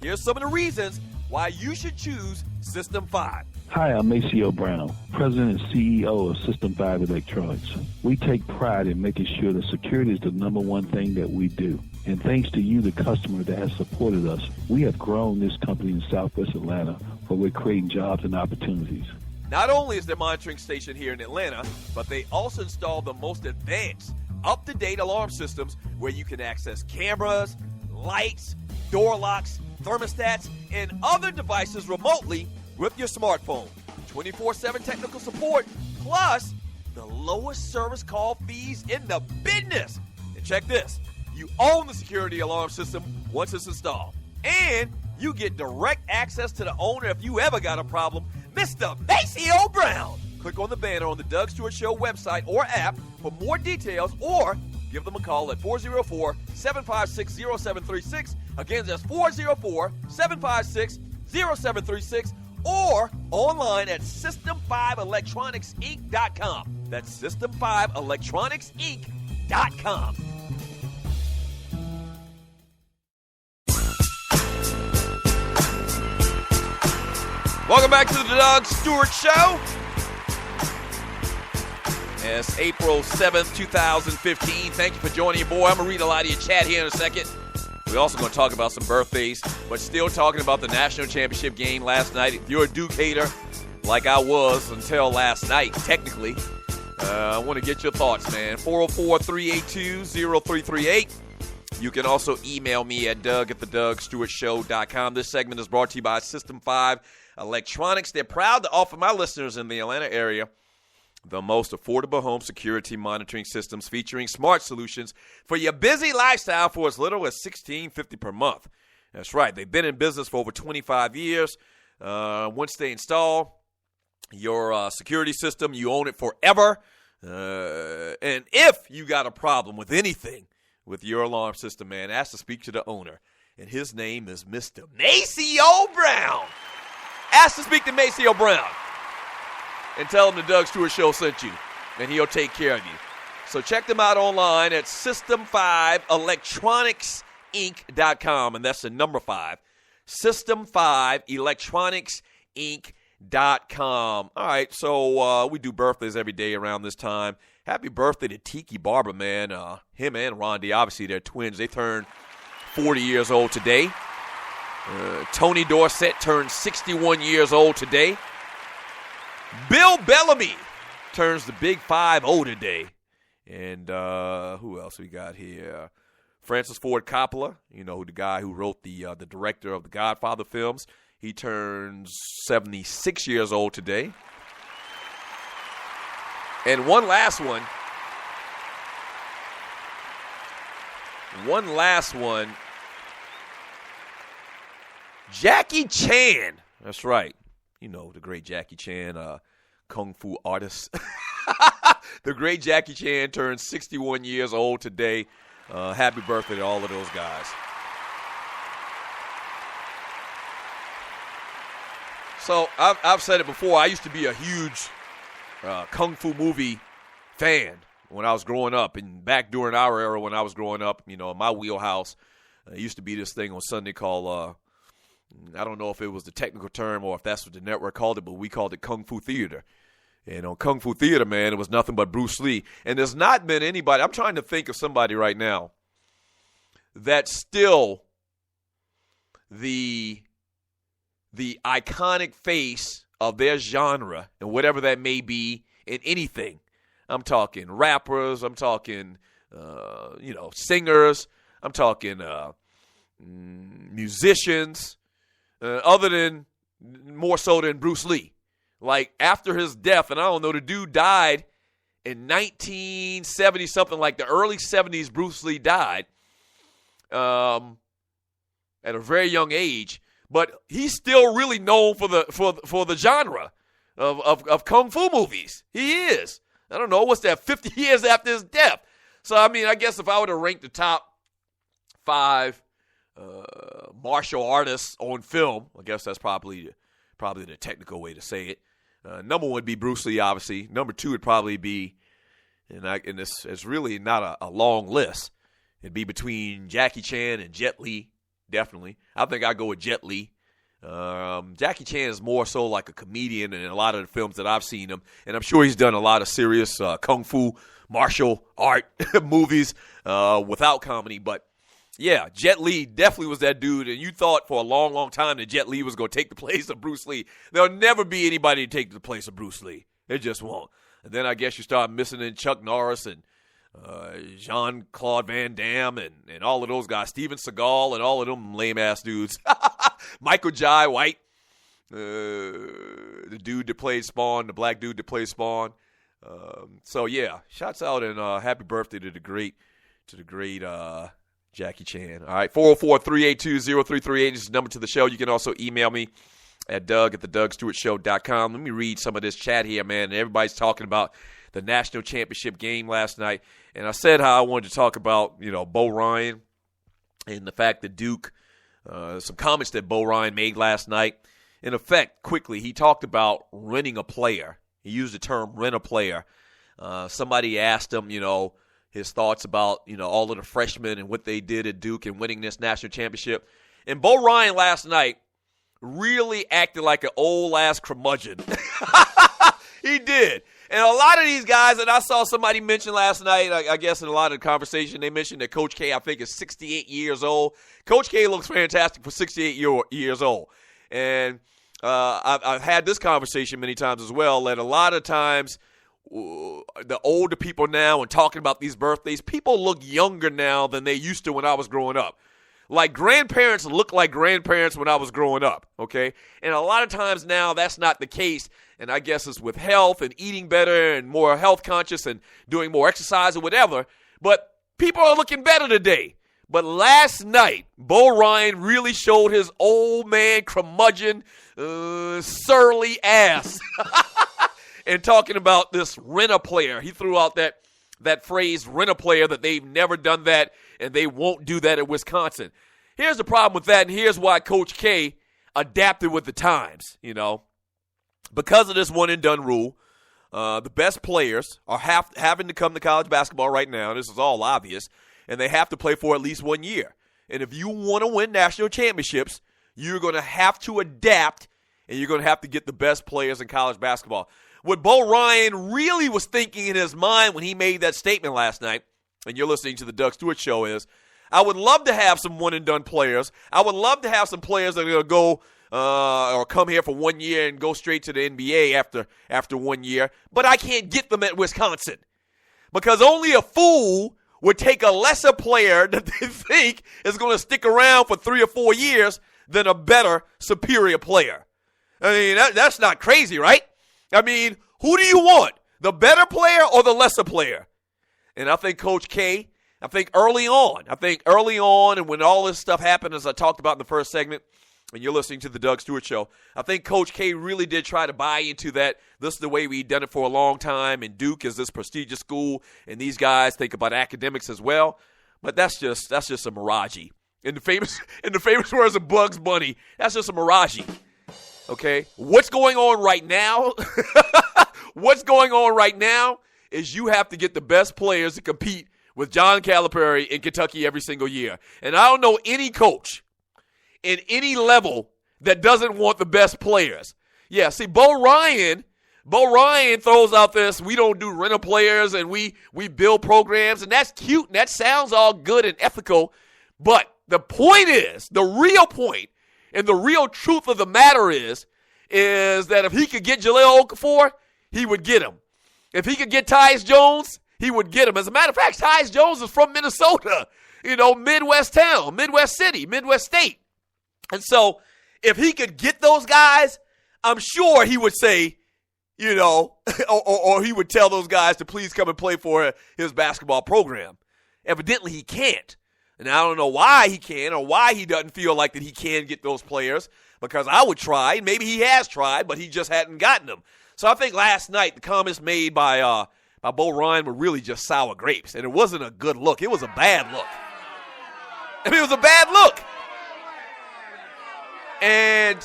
B: Here's some of the reasons why you should choose System 5.
C: Hi, I'm Maceo Brown, President and CEO of System 5 Electronics. We take pride in making sure that security is the number one thing that we do. And thanks to you, the customer that has supported us, we have grown this company in Southwest Atlanta, where we're creating jobs and opportunities.
B: Not only is their monitoring station here in Atlanta, but they also install the most advanced, up-to-date alarm systems where you can access cameras, lights, door locks, thermostats, and other devices remotely with your smartphone. 24/7 technical support, plus the lowest service call fees in the business. And check this. You own the security alarm system once it's installed. And you get direct access to the owner if you ever got a problem, Mr. Maceo Brown. Click on the banner on the Doug Stewart Show website or app for more details, or give them a call at 404-756-0736. Again, that's 404-756-0736. or online at System5electronicsinc.com. That's System5electronicsinc.com. Welcome back to the Doug Stewart Show. It's April 7th, 2015. Thank you for joining me, boy. I'm going to read a lot of your chat here in a second. We're also going to talk about some birthdays, but still talking about the national championship game last night. If you're a Duke hater, like I was until last night, technically, I want to get your thoughts, man. 404-382-0338. You can also email me at doug@thedougstewartshow.com. This segment is brought to you by System 5 Electronics. They're proud to offer my listeners in the Atlanta area the most affordable home security monitoring systems featuring smart solutions for your busy lifestyle for as little as $16.50 per month. That's right. They've been in business for over 25 years. Once they install your security system, you own it forever. And if you got a problem with anything with your alarm system, man, ask to speak to the owner. And his name is Mr. Maceo Brown. Ask to speak to Maceo Brown. And tell him the Doug Stewart Show sent you, and he'll take care of you. So check them out online at System5electronicsinc.com, and that's the number 5. System5electronicsinc.com. All right, so we do birthdays every day around this time. Happy birthday to Tiki Barber, man. Him and Rondi, obviously they're twins. They turned 40 years old today. Tony Dorsett turned 61 years old today. Bill Bellamy turns the big 5-0 today. And who else we got here? Francis Ford Coppola, you know, the guy who wrote the director of the Godfather films. He turns 76 years old today. And one last one. Jackie Chan. That's right. You know, the great Jackie Chan, kung fu artist. The great Jackie Chan turned 61 years old today. Happy birthday to all of those guys. So I've said it before. I used to be a huge kung fu movie fan when I was growing up. And back during our era when I was growing up, you know, in my wheelhouse, used to be this thing on Sunday called I don't know if it was the technical term or if that's what the network called it, but we called it Kung Fu Theater. And on Kung Fu Theater, man, it was nothing but Bruce Lee. And there's not been anybody, I'm trying to think of somebody right now that's still the iconic face of their genre and whatever that may be in anything. I'm talking rappers, I'm talking, singers, I'm talking musicians. Other than, more so than Bruce Lee. Like, after his death, and I don't know, the dude died in 1970-something, like the early 70s, Bruce Lee died at a very young age. But he's still really known for the genre of kung fu movies. He is. I don't know, what's that, 50 years after his death? So, I mean, I guess if I were to rank the top 5 martial artists on film, I guess that's probably the technical way to say it. Number 1 would be Bruce Lee, obviously. Number 2 would probably be, and it's really not a long list. It'd be between Jackie Chan and Jet Li, definitely. I think I'd go with Jet Li. Jackie Chan is more so like a comedian in a lot of the films that I've seen him, and I'm sure he's done a lot of serious kung fu martial art movies without comedy, but yeah, Jet Li definitely was that dude, and you thought for a long, long time that Jet Li was going to take the place of Bruce Lee. There'll never be anybody to take the place of Bruce Lee. It just won't. And then I guess you start missing in Chuck Norris and Jean-Claude Van Damme and all of those guys, Steven Seagal and all of them lame-ass dudes. Michael Jai White, the dude that played Spawn, the black dude that played Spawn. So, yeah, shouts out and happy birthday to the great Jackie Chan. All right, 404-382-0338 is the number to the show. You can also email me at doug@thedougstewartshow.com. Let me read some of this chat here, man. Everybody's talking about the national championship game last night. And I said how I wanted to talk about, Bo Ryan and the fact that Duke, some comments that Bo Ryan made last night. in effect, quickly, he talked about renting a player. He used the term rent a player. Somebody asked him, his thoughts about, all of the freshmen and what they did at Duke and winning this national championship. And Bo Ryan last night really acted like an old-ass curmudgeon. He did. And a lot of these guys, and I saw somebody mention last night, I guess in a lot of the conversation, they mentioned that Coach K, I think, is 68 years old. Coach K looks fantastic for 68 years old. And I've had this conversation many times as well, that a lot of times the older people now and talking about these birthdays, people look younger now than they used to when I was growing up. Like grandparents look like grandparents when I was growing up, okay? And a lot of times now that's not the case, and I guess it's with health and eating better and more health conscious and doing more exercise or whatever, but people are looking better today. But last night, Bo Ryan really showed his old man curmudgeon, surly ass. And talking about this rent-a-player. He threw out that phrase, rent-a-player, that they've never done that and they won't do that at Wisconsin. Here's the problem with that, and here's why Coach K adapted with the times, Because of this one-and-done rule, the best players are having to come to college basketball right now. This is all obvious. And they have to play for at least 1 year. And if you want to win national championships, you're going to have to adapt, and you're going to have to get the best players in college basketball. What Bo Ryan really was thinking in his mind when he made that statement last night, and you're listening to the Doug Stewart Show, is I would love to have some one-and-done players. I would love to have some players that are going to go or come here for 1 year and go straight to the NBA after 1 year, but I can't get them at Wisconsin because only a fool would take a lesser player that they think is going to stick around for 3 or 4 years than a better, superior player. I mean, that's not crazy, right? I mean, who do you want? The better player or the lesser player? And I think Coach K, early on, and when all this stuff happened, as I talked about in the first segment, and you're listening to the Doug Stewart Show, I think Coach K really did try to buy into that. This is the way we've done it for a long time, and Duke is this prestigious school, and these guys think about academics as well. But that's just a mirage. In the famous words of Bugs Bunny, that's just a mirage. Okay? What's going on right now? What's going on right now is you have to get the best players to compete with John Calipari in Kentucky every single year. And I don't know any coach in any level that doesn't want the best players. Yeah, see, Bo Ryan throws out this, we don't do rental players and we build programs, and that's cute and that sounds all good and ethical. But the point is, the real point and the real truth of the matter is that if he could get Jahlil Okafor, he would get him. If he could get Tyus Jones, he would get him. As a matter of fact, Tyus Jones is from Minnesota, Midwest town, Midwest city, Midwest state. And so if he could get those guys, I'm sure he would say, or he would tell those guys to please come and play for his basketball program. Evidently he can't. And I don't know why he can or why he doesn't feel like that he can get those players, because I would try. Maybe he has tried, but he just hadn't gotten them. So I think last night the comments made by Bo Ryan were really just sour grapes. And it wasn't a good look. It was a bad look. I mean, it was a bad look. And,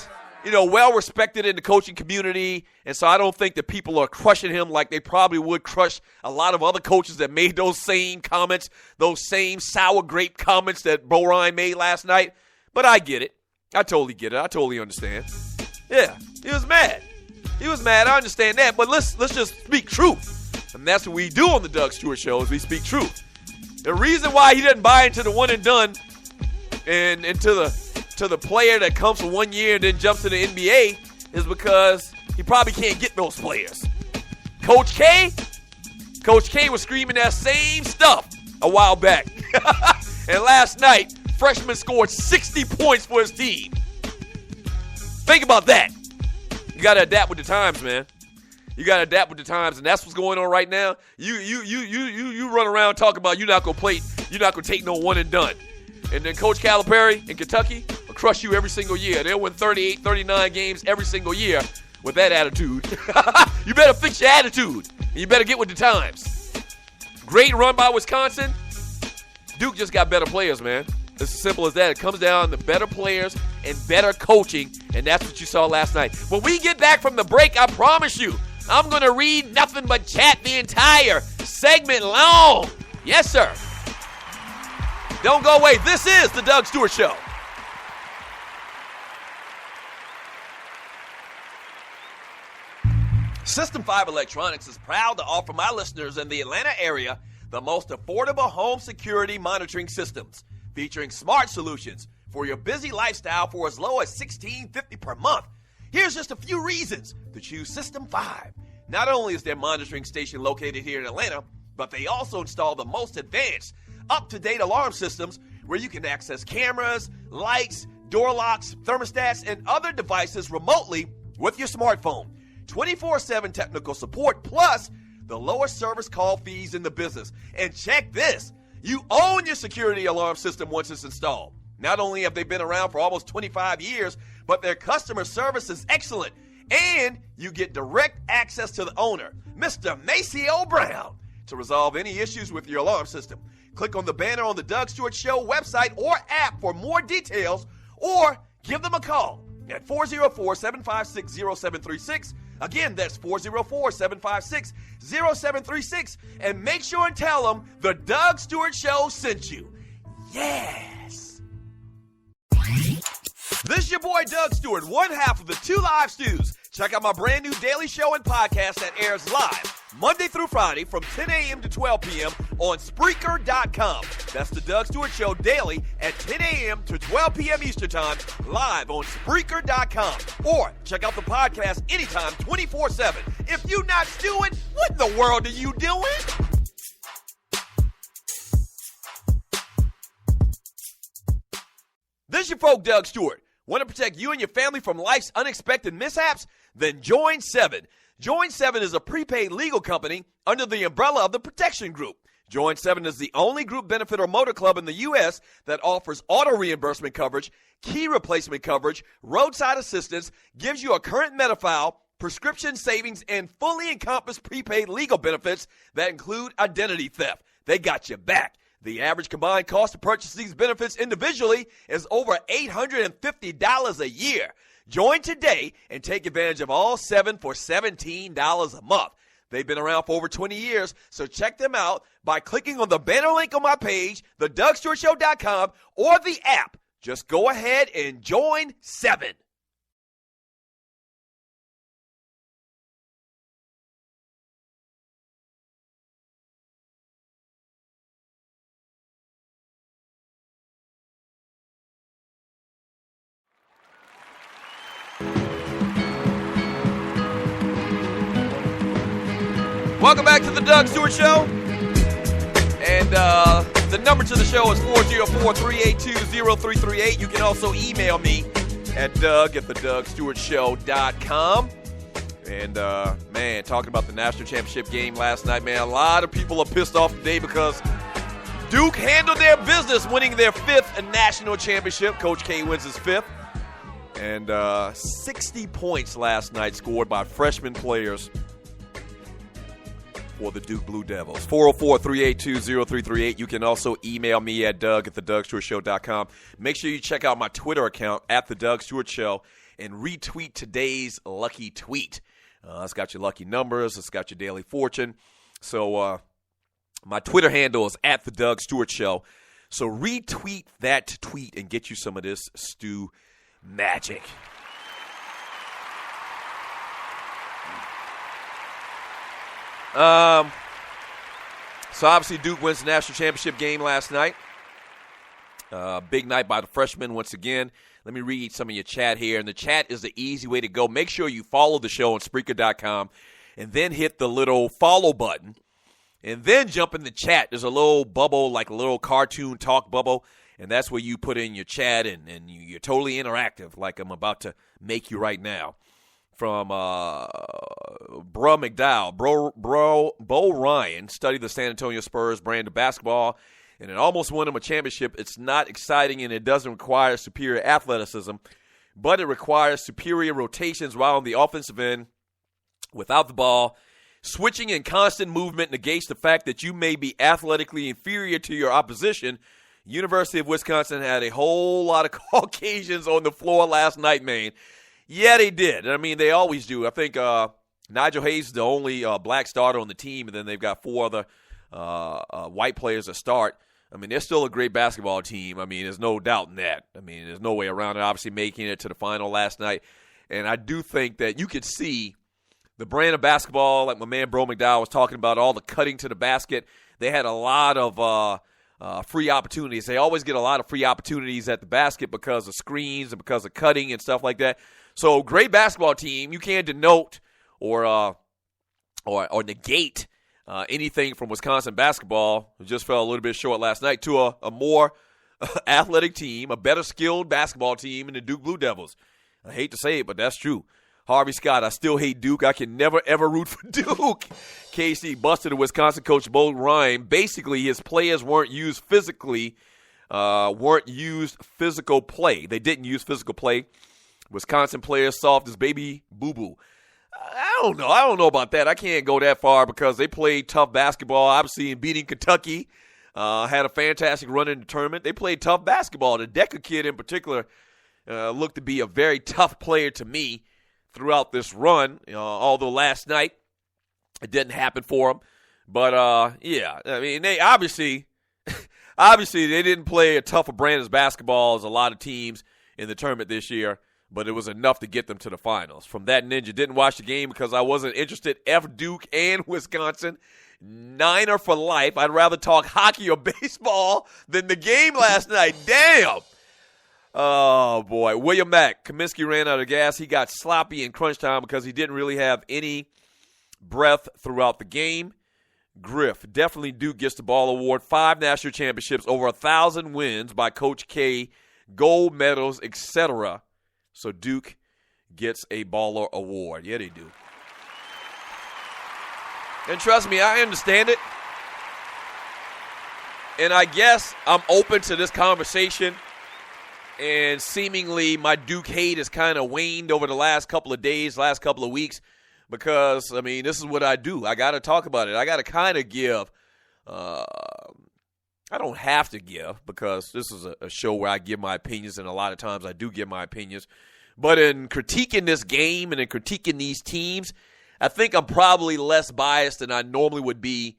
B: well respected in the coaching community. And so I don't think that people are crushing him like they probably would crush a lot of other coaches that made those same comments, those same sour grape comments that Bo Ryan made last night. But I get it. I totally get it. I totally understand. Yeah, he was mad. I understand that. But let's just speak truth. And that's what we do on the Doug Stewart Show, is we speak truth. The reason why he doesn't buy into the one and done and to the player that comes for 1 year and then jumps to the NBA is because he probably can't get those players. Coach K was screaming that same stuff a while back. And last night, freshman scored 60 points for his team. Think about that. You got to adapt with the times, man. You got to adapt with the times, and that's what's going on right now. You run around talking about you're not going to take no one and done. And then Coach Calipari in Kentucky will crush you every single year. They'll win 38, 39 games every single year with that attitude. You better fix your attitude, and you better get with the times. Great run by Wisconsin. Duke just got better players, man. It's as simple as that. It comes down to better players and better coaching, and that's what you saw last night. When we get back from the break, I promise you, I'm going to read nothing but chat the entire segment long. Yes, sir. Don't go away. This is the Doug Stewart Show. System 5 Electronics is proud to offer my listeners in the Atlanta area the most affordable home security monitoring systems, featuring smart solutions for your busy lifestyle for as low as $16.50 per month. Here's just a few reasons to choose System 5. Not only is their monitoring station located here in Atlanta, but they also install the most advanced, up-to-date alarm systems where you can access cameras, lights, door locks, thermostats, and other devices remotely with your smartphone. 24/7 technical support, plus the lowest service call fees in the business. And check this, you own your security alarm system once it's installed. Not only have they been around for almost 25 years, but their customer service is excellent. And you get direct access to the owner, Mr. Maceo Brown, to resolve any issues with your alarm system. Click on the banner on the Doug Stewart Show website or app for more details, or give them a call at 404-756-0736. Again, that's 404-756-0736. And make sure and tell them the Doug Stewart Show sent you. Yes. This is your boy Doug Stewart, one half of the Two Live Stews. Check out my brand new daily show and podcast that airs live Monday through Friday from 10 a.m. to 12 p.m. on Spreaker.com. That's the Doug Stewart Show daily at 10 a.m. to 12 p.m. Eastern Time, live on Spreaker.com. Or check out the podcast anytime, 24/7. If you're not stewing, what in the world are you doing? This is your folk, Doug Stewart. Want to protect you and your family from life's unexpected mishaps? Then join 7. Join 7 is a prepaid legal company under the umbrella of the Protection Group. Join 7 is the only group benefit or motor club in the U.S. that offers auto reimbursement coverage, key replacement coverage, roadside assistance, gives you a current Medi-File, prescription savings, and fully encompassed prepaid legal benefits that include identity theft. They got your back. The average combined cost to purchase these benefits individually is over $850 a year. Join today and take advantage of all 7 for $17 a month. They've been around for over 20 years, so check them out by clicking on the banner link on my page, thedougstewartshow.com, or the app. Just go ahead and join 7. Welcome back to the Doug Stewart Show. And the number to the show is 404-382-0338. You can also email me at doug@thedougstewartshow.com. And, man, talking about the national championship game last night, man, a lot of people are pissed off today because Duke handled their business, winning their 5th national championship. Coach K wins his 5th. And 60 points last night scored by freshman players for the Duke Blue Devils. 404-382-0338. You can also email me at doug@thedougstewartshow.com. Make sure you check out my Twitter account at The Doug Stewart Show and retweet today's lucky tweet. It's got your lucky numbers. It's got your daily fortune. So my Twitter handle is at The Doug Stewart Show. So retweet that tweet and get you some of this stew magic. So obviously Duke wins the national championship game last night. Big night by the freshmen once again. Let me read some of your chat here. And the chat is the easy way to go. Make sure you follow the show on Spreaker.com and then hit the little follow button. And then jump in the chat. There's a little bubble, like a little cartoon talk bubble. And that's where you put in your chat and you're totally interactive like I'm about to make you right now. From Bro McDowell, Bo Ryan studied the San Antonio Spurs brand of basketball, and it almost won him a championship. It's not exciting, and it doesn't require superior athleticism, but it requires superior rotations while on the offensive end without the ball. Switching and constant movement negates the fact that you may be athletically inferior to your opposition. University of Wisconsin had a whole lot of Caucasians on the floor last night, man. Yeah, they did. I mean, they always do. I think Nigel Hayes is the only black starter on the team, and then they've got 4 other white players to start. I mean, they're still a great basketball team. I mean, there's no doubt in that. I mean, there's no way around it, obviously making it to the final last night. And I do think that you could see the brand of basketball, like my man Bro McDowell was talking about, all the cutting to the basket. They had a lot of free opportunities. They always get a lot of free opportunities at the basket because of screens and because of cutting and stuff like that. So, great basketball team. You can't denote or negate anything from Wisconsin basketball. It just fell a little bit short last night to a more athletic team, a better skilled basketball team in the Duke Blue Devils. I hate to say it, but that's true. Harvey Scott, I still hate Duke. I can never, ever root for Duke. KC busted a Wisconsin coach, Bo Ryan. Basically, his players weren't used physically, physical play. They didn't use physical play. Wisconsin players soft as baby boo-boo. I don't know. I don't know about that. I can't go that far because they played tough basketball, obviously, in beating Kentucky. Had a fantastic run in the tournament. They played tough basketball. The Decker kid in particular looked to be a very tough player to me throughout this run, although last night it didn't happen for him. But, yeah, I mean, they obviously they didn't play a tougher brand as basketball as a lot of teams in the tournament this year, but it was enough to get them to the finals. From that ninja, didn't watch the game because I wasn't interested. F Duke and Wisconsin, Niner for life. I'd rather talk hockey or baseball than the game last night. Damn. Oh, boy. William Mack. Kaminsky ran out of gas. He got sloppy in crunch time because he didn't really have any breath throughout the game. Griff. Definitely Duke gets the ball award. 5 national championships, over 1,000 wins by Coach K, gold medals, etc. So Duke gets a baller award. Yeah, they do. And trust me, I understand it. And I guess I'm open to this conversation. And seemingly my Duke hate has kind of waned over the last couple of days, last couple of weeks, because, I mean, this is what I do. I got to talk about it. I got to kind of give. I don't have to give because this is a show where I give my opinions, and a lot of times I do give my opinions. But in critiquing this game and in critiquing these teams, I think I'm probably less biased than I normally would be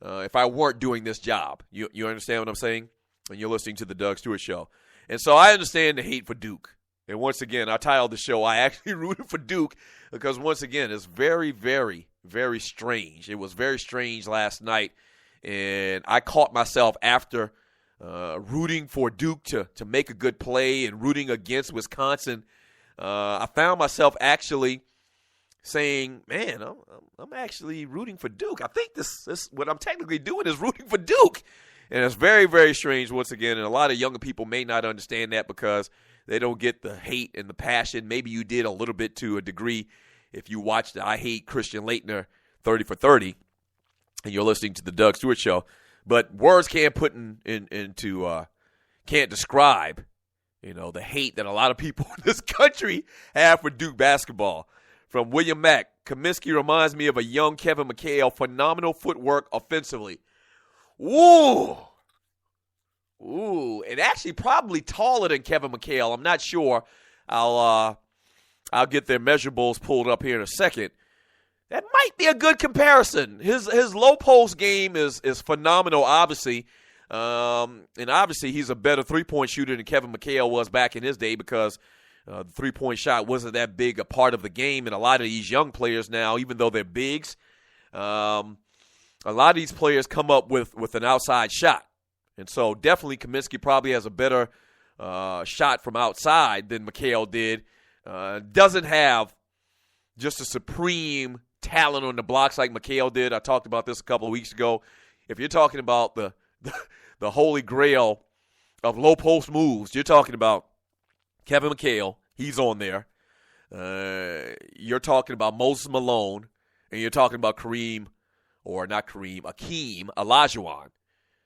B: if I weren't doing this job. You understand what I'm saying? And you're listening to the Doug Stewart Show. And so I understand the hate for Duke. And once again, I titled the show, I actually rooted for Duke because, once again, it's very, very, very strange. It was very strange last night. And I caught myself after rooting for Duke to make a good play and rooting against Wisconsin. I found myself actually saying, man, I'm actually rooting for Duke. I think this what I'm technically doing is rooting for Duke. And it's very, very strange once again, and a lot of younger people may not understand that because they don't get the hate and the passion. Maybe you did a little bit to a degree if you watched the I Hate Christian Laettner 30 for 30 and you're listening to the Doug Stewart Show. But words can't can't describe, the hate that a lot of people in this country have for Duke basketball. From William Mack, Kaminsky reminds me of a young Kevin McHale, phenomenal footwork offensively. Ooh, and actually probably taller than Kevin McHale. I'm not sure. I'll get their measurables pulled up here in a second. That might be a good comparison. His low post game is phenomenal, obviously. And obviously he's a better three-point shooter than Kevin McHale was back in his day because the three-point shot wasn't that big a part of the game. And a lot of these young players now, even though they're bigs, a lot of these players come up with an outside shot. And so definitely Kaminsky probably has a better shot from outside than McHale did. Doesn't have just a supreme talent on the blocks like McHale did. I talked about this a couple of weeks ago. If you're talking about the holy grail of low post moves, you're talking about Kevin McHale. He's on there. You're talking about Moses Malone, and you're talking about Akeem Olajuwon.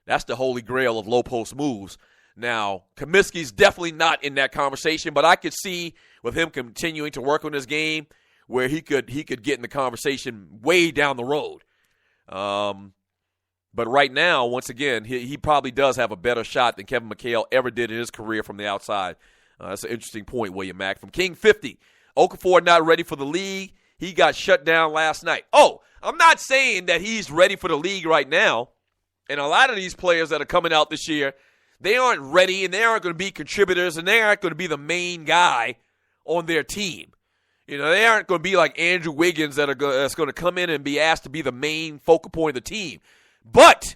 B: That's the holy grail of low post moves. Now, Kaminsky's definitely not in that conversation, but I could see with him continuing to work on his game where he could get in the conversation way down the road. But right now, once again, he probably does have a better shot than Kevin McHale ever did in his career from the outside. That's an interesting point, William Mack. From King 50, Okafor not ready for the league. He got shut down last night. Oh, I'm not saying that he's ready for the league right now. And a lot of these players that are coming out this year, they aren't ready and they aren't going to be contributors and they aren't going to be the main guy on their team. You know, they aren't going to be like Andrew Wiggins that's going to come in and be asked to be the main focal point of the team. But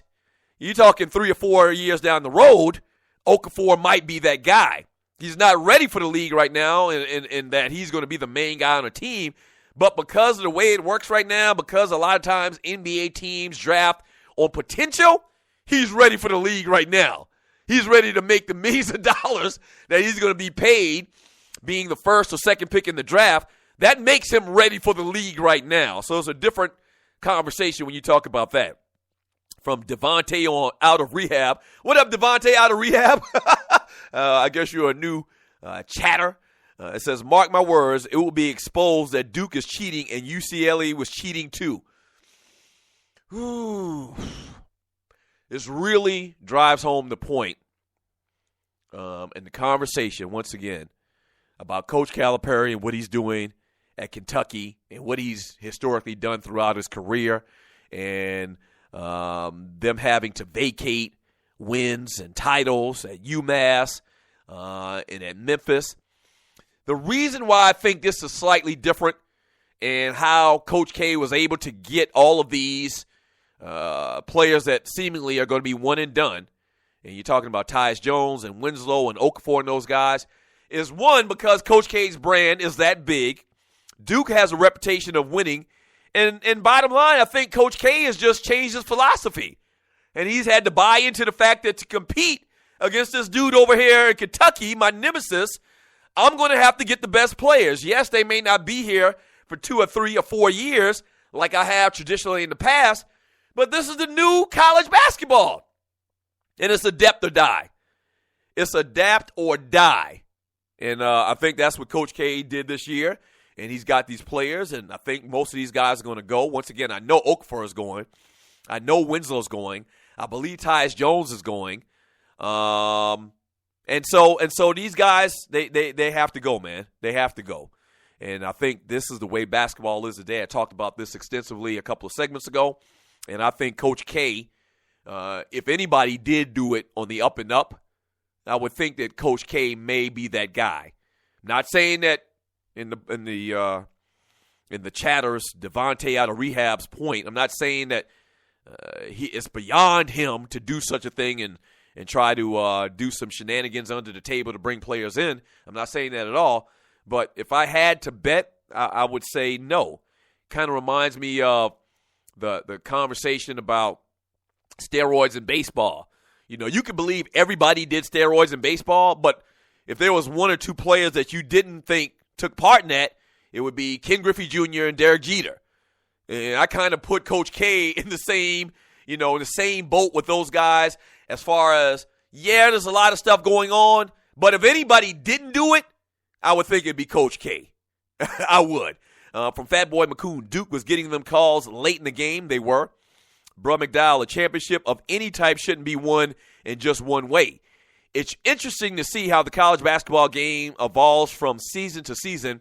B: you're talking 3 or 4 years down the road, Okafor might be that guy. He's not ready for the league right now in that he's going to be the main guy on a team. But because of the way it works right now, because a lot of times NBA teams draft on potential, he's ready for the league right now. He's ready to make the millions of dollars that he's going to be paid being the first or second pick in the draft. That makes him ready for the league right now. So it's a different conversation when you talk about that. From Devontae on out of rehab. What up, Devontae, out of rehab? I guess you're a new chatter. It says, mark my words, it will be exposed that Duke is cheating and UCLA was cheating too. Ooh. This really drives home the point and the conversation, once again, about Coach Calipari and what he's doing at Kentucky and what he's historically done throughout his career and them having to vacate wins and titles at UMass and at Memphis. The reason why I think this is slightly different and how Coach K was able to get all of these players that seemingly are going to be one and done, and you're talking about Tyus Jones and Winslow and Okafor and those guys, is one, because Coach K's brand is that big. Duke has a reputation of winning. And bottom line, I think Coach K has just changed his philosophy. And he's had to buy into the fact that to compete against this dude over here in Kentucky, my nemesis, I'm going to have to get the best players. Yes, they may not be here for 2 or 3 or 4 years like I have traditionally in the past, but this is the new college basketball. And it's adapt or die. It's adapt or die. And I think that's what Coach K did this year. And he's got these players, and I think most of these guys are going to go. Once again, I know Okafor is going. I know Winslow's going. I believe Tyus Jones is going. And so these guys, they have to go, man. They have to go. And I think this is the way basketball is today. I talked about this extensively a couple of segments ago. And I think Coach K, if anybody did do it on the up and up, I would think that Coach K may be that guy. I'm not saying that in the chatters, Devontae out of rehab's point, I'm not saying that it's beyond him to do such a thing and try to do some shenanigans under the table to bring players in. I'm not saying that at all. But if I had to bet, I would say no. Kind of reminds me of the conversation about steroids in baseball. You know, you can believe everybody did steroids in baseball, but if there was 1 or 2 players that you didn't think took part in that, it would be Ken Griffey Jr. and Derek Jeter. And I kind of put Coach K in the same boat with those guys as far as, yeah, there's a lot of stuff going on, but if anybody didn't do it, I would think it'd be Coach K. I would. From Fatboy McCoon, Duke was getting them calls late in the game. They were. Bruh McDowell, a championship of any type shouldn't be won in just one way. It's interesting to see how the college basketball game evolves from season to season.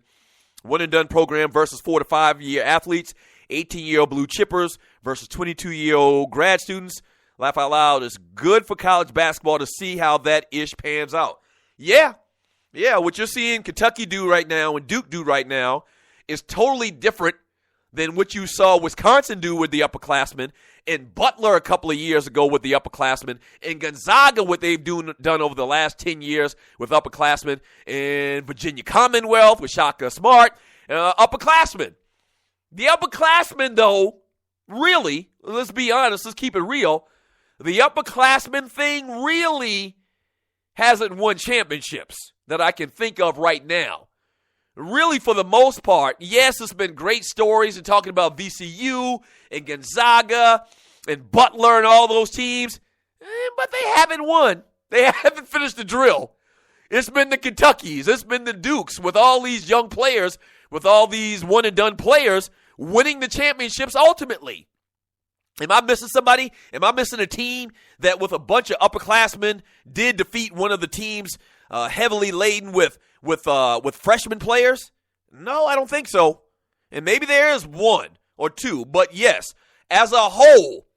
B: One-and-done program versus 4 to 5 year athletes, 18-year-old blue chippers versus 22-year-old grad students. Laugh out loud. It's good for college basketball to see how that ish pans out. Yeah, what you're seeing Kentucky do right now and Duke do right now is totally different than what you saw Wisconsin do with the upperclassmen and Butler a couple of years ago with the upperclassmen and Gonzaga what they've done over the last 10 years with upperclassmen and Virginia Commonwealth with Shaka Smart, upperclassmen. The upperclassmen, though, really, let's be honest, let's keep it real, the upperclassmen thing really hasn't won championships that I can think of right now. Really, for the most part, yes, it's been great stories and talking about VCU and Gonzaga and Butler and all those teams, but they haven't won. They haven't finished the drill. It's been the Kentuckys. It's been the Dukes with all these young players, with all these one-and-done players winning the championships ultimately. Am I missing somebody? Am I missing a team that with a bunch of upperclassmen did defeat one of the teams heavily laden with freshman players? No, I don't think so. And maybe there is one or two. But yes, as a whole,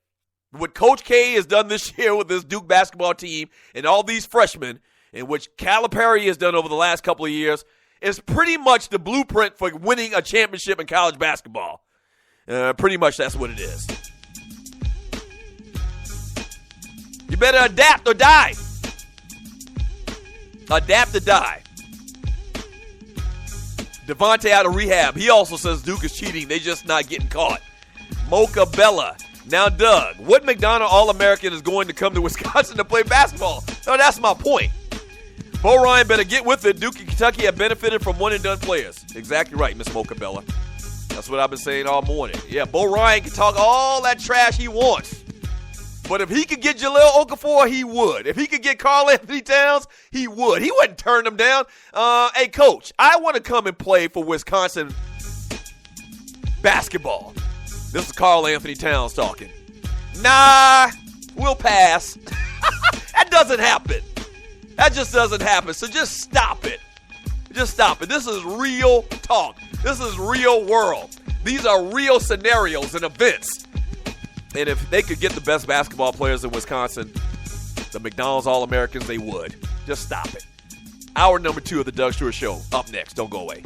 B: what Coach K has done this year with this Duke basketball team and all these freshmen, and which Calipari has done over the last couple of years, is pretty much the blueprint for winning a championship in college basketball. Pretty much that's what it is. You better adapt or die. Adapt or die. Devontae out of rehab. He also says Duke is cheating. They just not getting caught. Mocha Bella. Now, Doug, what McDonald All-American is going to come to Wisconsin to play basketball? No, that's my point. Bo Ryan better get with it. Duke and Kentucky have benefited from one-and-done players. Exactly right, Miss Mocha Bella. That's what I've been saying all morning. Yeah, Bo Ryan can talk all that trash he wants. But if he could get Jahlil Okafor, he would. If he could get Karl Anthony Towns, he would. He wouldn't turn them down. Hey, Coach, I want to come and play for Wisconsin basketball. This is Karl Anthony Towns talking. Nah, we'll pass. That doesn't happen. That just doesn't happen. So just stop it. Just stop it. This is real talk. This is real world. These are real scenarios and events. And if they could get the best basketball players in Wisconsin, the McDonald's All-Americans, they would. Just stop it. Hour number 2 of the Doug Stewart Show. Up next. Don't go away.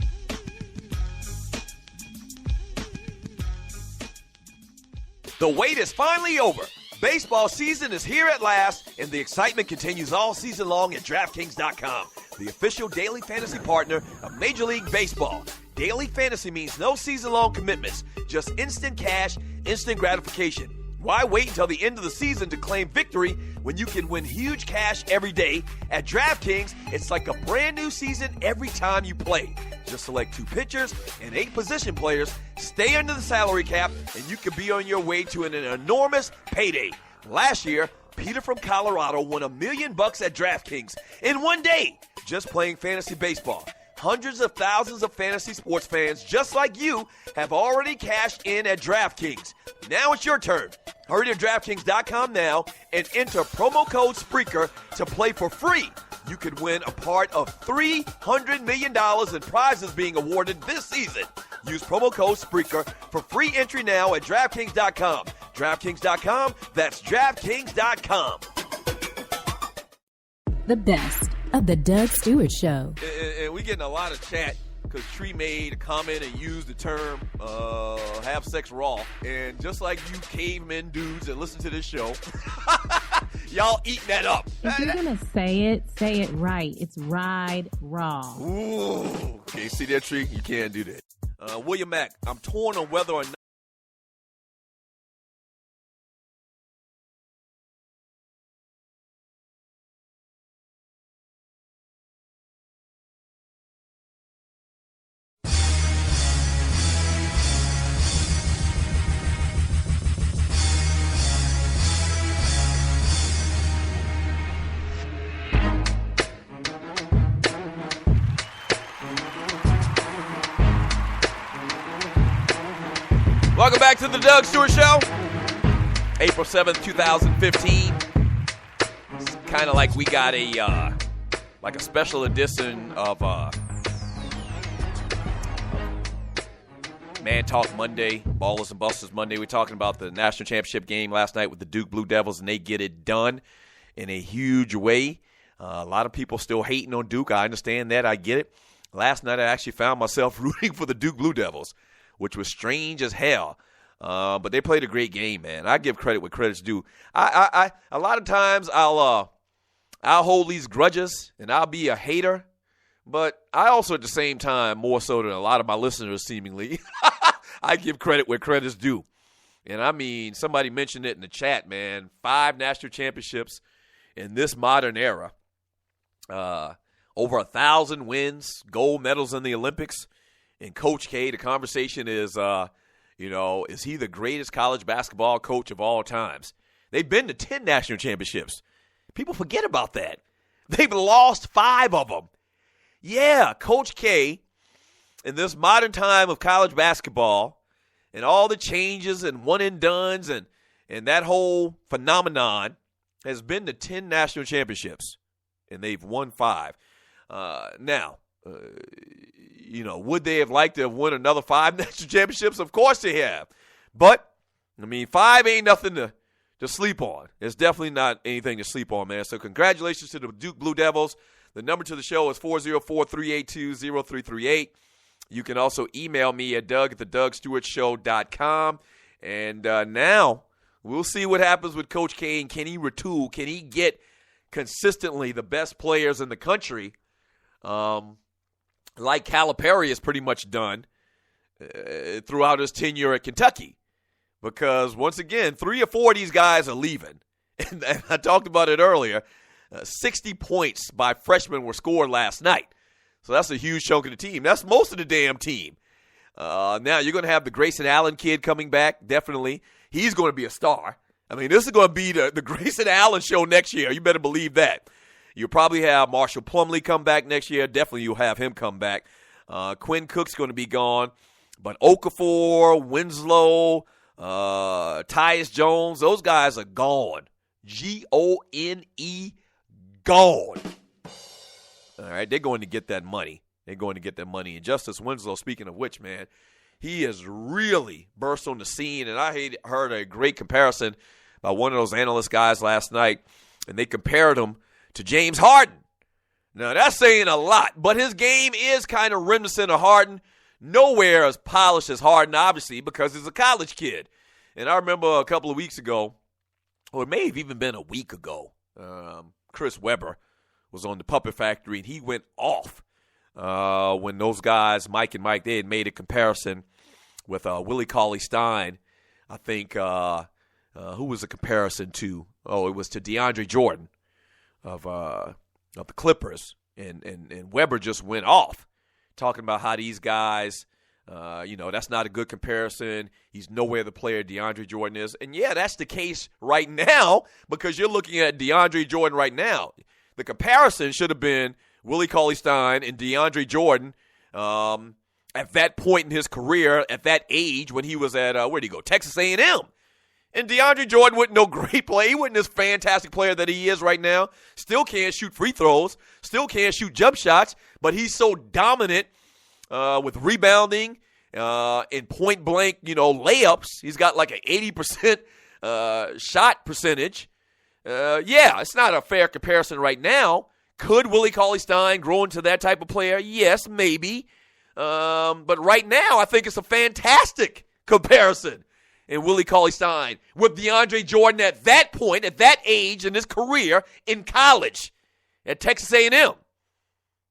B: The wait is finally over. Baseball season is here at last, and the excitement continues all season long at DraftKings.com, the official daily fantasy partner of Major League Baseball. Daily fantasy means no season-long commitments, just instant cash, instant gratification. Why wait until the end of the season to claim victory when you can win huge cash every day? At DraftKings, it's like a brand new season every time you play. Just select 2 pitchers and 8 position players, stay under the salary cap, and you could be on your way to an enormous payday. Last year, Peter from Colorado won $1 million at DraftKings in one day just playing fantasy baseball. Hundreds of thousands of fantasy sports fans just like you have already cashed in at DraftKings. Now it's your turn. Hurry to DraftKings.com now and enter promo code Spreaker to play for free. You could win a part of $300 million in prizes being awarded this season. Use promo code Spreaker for free entry now at DraftKings.com. DraftKings.com, that's DraftKings.com.
A: The best of the Doug Stewart Show.
B: And we're getting a lot of chat because Tree made a comment and used the term have sex raw. And just like you cavemen dudes that listen to this show, y'all eating that up.
A: If you're going to say it right. It's ride raw.
B: Ooh. Okay, see that, Tree? You can't do that. William Mack, I'm torn on whether or not. Welcome back to the Doug Stewart Show. April 7th, 2015. It's kind of like we got a special edition of Man Talk Monday, Ballers and Busters Monday. We're talking about the national championship game last night with the Duke Blue Devils, and they get it done in a huge way. A lot of people still hating on Duke. I understand that. I get it. Last night I actually found myself rooting for the Duke Blue Devils, which was strange as hell. But they played a great game, man. I give credit where credit's due. A lot of times I'll hold these grudges and I'll be a hater, but I also at the same time, more so than a lot of my listeners seemingly, I give credit where credit's due. And I mean, somebody mentioned it in the chat, man. 5 national championships in this modern era. Over 1,000 wins, gold medals in the Olympics. And Coach K, the conversation is, is he the greatest college basketball coach of all times? They've been to 10 national championships. People forget about that. They've lost 5 of them. Yeah, Coach K, in this modern time of college basketball and all the changes and one-and-dones and And that whole phenomenon has been to 10 national championships, and they've won 5. Now, would they have liked to have won another 5 national championships? Of course they have. But, 5 ain't nothing to sleep on. It's definitely not anything to sleep on, man. So congratulations to the Duke Blue Devils. The number to the show is 404-382-0338. You can also email me at doug@thedougstewartshow.com. And now we'll see what happens with Coach K and can he retool? Can he get consistently the best players in the country like Calipari has pretty much done throughout his tenure at Kentucky? Because, once again, 3 or 4 of these guys are leaving. And I talked about it earlier. 60 points by freshmen were scored last night. So that's a huge chunk of the team. That's most of the damn team. Now you're going to have the Grayson Allen kid coming back, definitely. He's going to be a star. This is going to be the Grayson Allen show next year. You better believe that. You'll probably have Marshall Plumlee come back next year. Definitely you'll have him come back. Quinn Cook's going to be gone. But Okafor, Winslow, Tyus Jones, those guys are gone. Gone. Gone. All right, they're going to get that money. And Justice Winslow, speaking of which, man, he has really burst on the scene. And I heard a great comparison by one of those analyst guys last night, and they compared him to James Harden. Now, that's saying a lot, but his game is kind of reminiscent of Harden. Nowhere as polished as Harden, obviously, because he's a college kid. And I remember a couple of weeks ago, or it may have even been a week ago, Chris Webber was on the Puppet Factory, and he went off when those guys, Mike and Mike, they had made a comparison with Willie Cauley-Stein. I think, who was the comparison to? Oh, it was to DeAndre Jordan of the Clippers. And Webber just went off, talking about how these guys, that's not a good comparison. He's nowhere the player DeAndre Jordan is. And, yeah, that's the case right now because you're looking at DeAndre Jordan right now. The comparison should have been Willie Cauley-Stein and DeAndre Jordan at that point in his career, at that age when he was at, where'd he go, Texas A&M. And DeAndre Jordan wasn't no great player. He wasn't this fantastic player that he is right now. Still can't shoot free throws. Still can't shoot jump shots. But he's so dominant with rebounding and point-blank, layups. He's got like an 80% shot percentage. It's not a fair comparison right now. Could Willie Cauley-Stein grow into that type of player? Yes, maybe. But right now, I think it's a fantastic comparison. And Willie Cauley-Stein with DeAndre Jordan at that point, at that age in his career in college at Texas A&M.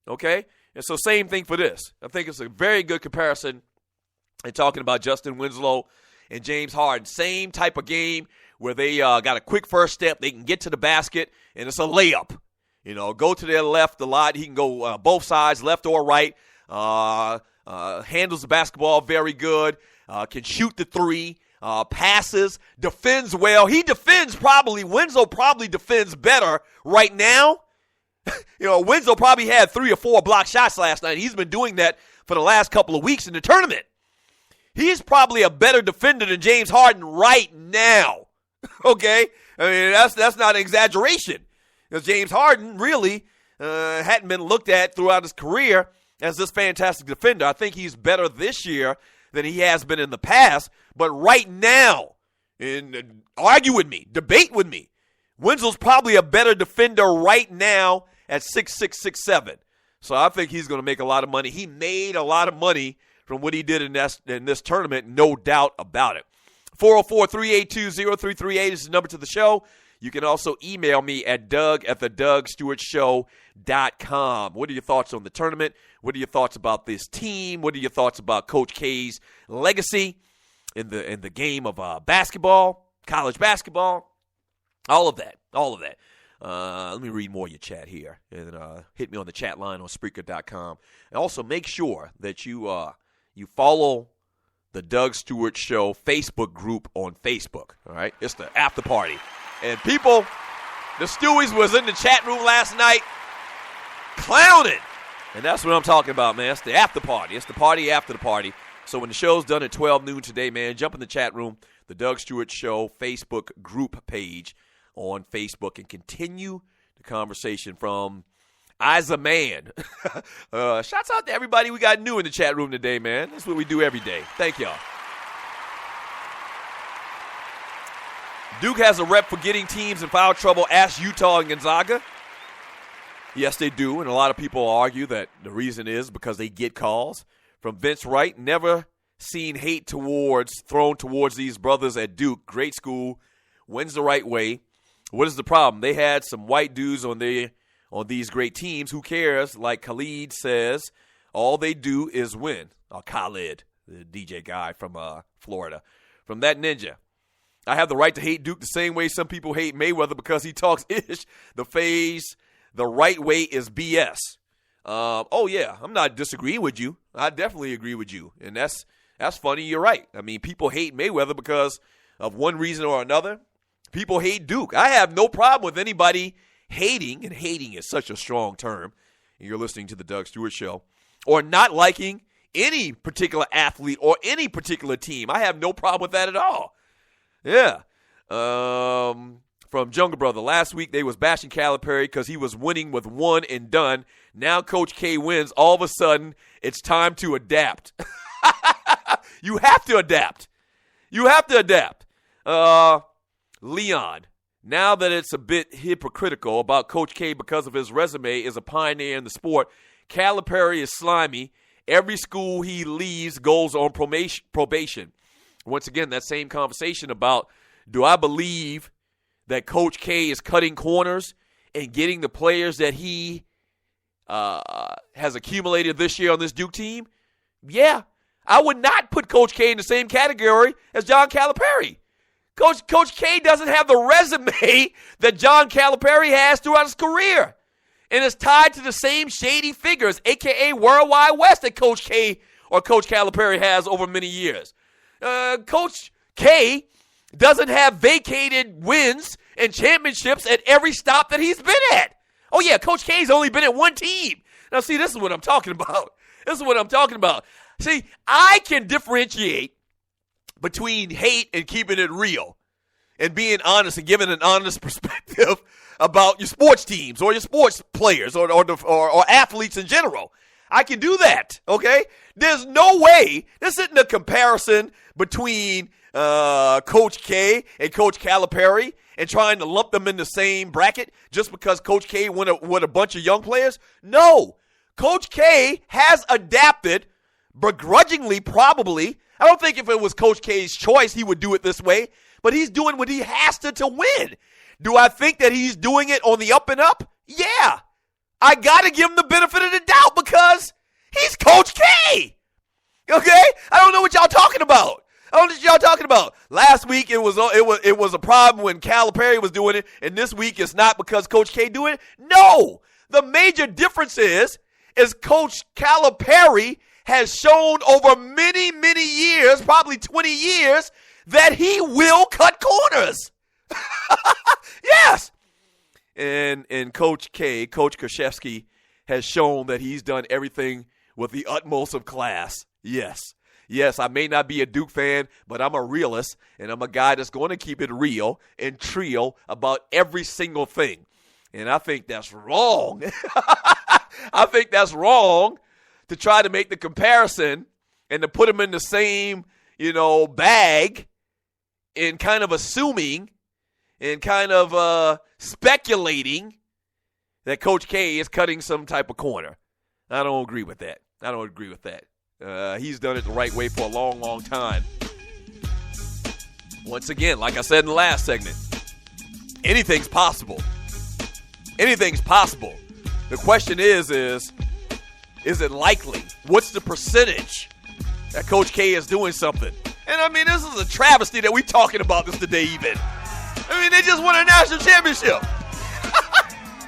B: Okay? And so same thing for this. I think it's a very good comparison. And talking about Justin Winslow and James Harden. Same type of game where they got a quick first step. They can get to the basket, and it's a layup. Go to their left a lot. He can go both sides, left or right. Handles the basketball very good. Can shoot the three. Passes. Defends well. He defends probably. Winslow probably defends better right now. Winslow probably had 3 or 4 block shots last night. He's been doing that for the last couple of weeks in the tournament. He's probably a better defender than James Harden right now. Okay? That's not an exaggeration. Because James Harden really hadn't been looked at throughout his career as this fantastic defender. I think he's better this year than he has been in the past. But right now, and argue with me, debate with me, Winslow's probably a better defender right now at 6'6", 6'7". So I think he's going to make a lot of money. He made a lot of money from what he did in this tournament, no doubt about it. 404-382-0338 is the number to the show. You can also email me at doug@thedougstewartshow.com. What are your thoughts on the tournament? What are your thoughts about this team? What are your thoughts about Coach K's legacy in the game of basketball, college basketball? All of that. Let me read more of your chat here. And hit me on the chat line on Spreaker.com. And also make sure that you follow the Doug Stewart Show Facebook group on Facebook. All right? It's the after party. And people, the Stewies was in the chat room last night clowning. And that's what I'm talking about, man. It's the after party. It's the party after the party. So when the show's done at 12 noon today, man, jump in the chat room, the Doug Stewart Show Facebook group page on Facebook and continue the conversation from As a Man. Shouts out to everybody we got new in the chat room today, man. That's what we do every day. Thank y'all. Duke has a rep for getting teams in foul trouble. Ask Utah and Gonzaga. Yes, they do, and a lot of people argue that the reason is because they get calls. From Vince Wright, never seen hate thrown towards these brothers at Duke. Great school, wins the right way. What is the problem? They had some white dudes on these great teams. Who cares? Like Khalid says, all they do is win. Khalid, the DJ guy from Florida. From that ninja. I have the right to hate Duke the same way some people hate Mayweather because he talks ish. The right way is BS. Yeah, I'm not disagreeing with you. I definitely agree with you. And that's funny. You're right. I mean, people hate Mayweather because of one reason or another. People hate Duke. I have no problem with anybody hating, and hating is such a strong term, and you're listening to the Doug Stewart Show, or not liking any particular athlete or any particular team. I have no problem with that at all. Yeah. From Jungle Brother, last week they was bashing Calipari because he was winning with one and done. Now Coach K wins. All of a sudden, it's time to adapt. You have to adapt. You have to adapt. Leon, now that it's a bit hypocritical about Coach K because of his resume as a pioneer in the sport, Calipari is slimy. Every school he leaves goes on probation. Once again, that same conversation about, do I believe that Coach K is cutting corners and getting the players that he has accumulated this year on this Duke team? Yeah. I would not put Coach K in the same category as John Calipari. Coach K doesn't have the resume that John Calipari has throughout his career. And it's tied to the same shady figures, a.k.a. Worldwide West, that Coach K or Coach Calipari has over many years. Coach K doesn't have vacated wins and championships at every stop that he's been at. Oh, yeah, Coach K's only been at one team. Now, see, this is what I'm talking about. See, I can differentiate between hate and keeping it real and being honest and giving an honest perspective about your sports teams or your sports players or athletes in general. I can do that, okay? There's no way. This isn't a comparison between Coach K and Coach Calipari and trying to lump them in the same bracket just because Coach K won a bunch of young players. No. Coach K has adapted begrudgingly, probably. I don't think if it was Coach K's choice, he would do it this way, but he's doing what he has to win. Do I think that he's doing it on the up and up? Yeah. I got to give him the benefit of the doubt because he's Coach K. Okay? I don't know what y'all talking about. Last week it was a problem when Calipari was doing it, and this week it's not because Coach K doing it. No. The major difference is Coach Calipari has shown over many, many years, probably 20 years, that he will cut corners. Yes. And Coach K, Coach Krzyzewski, has shown that he's done everything with the utmost of class. Yes, I may not be a Duke fan, but I'm a realist, and I'm a guy that's going to keep it real and trill about every single thing. And I think that's wrong. I think that's wrong to try to make the comparison and to put them in the same, bag and kind of assuming and kind of speculating that Coach K is cutting some type of corner. I don't agree with that. He's done it the right way for a long, long time. Once again, like I said in the last segment, anything's possible. The question is it likely? What's the percentage that Coach K is doing something? And I mean, this is a travesty that we're talking about this today even. I mean, they just won a national championship.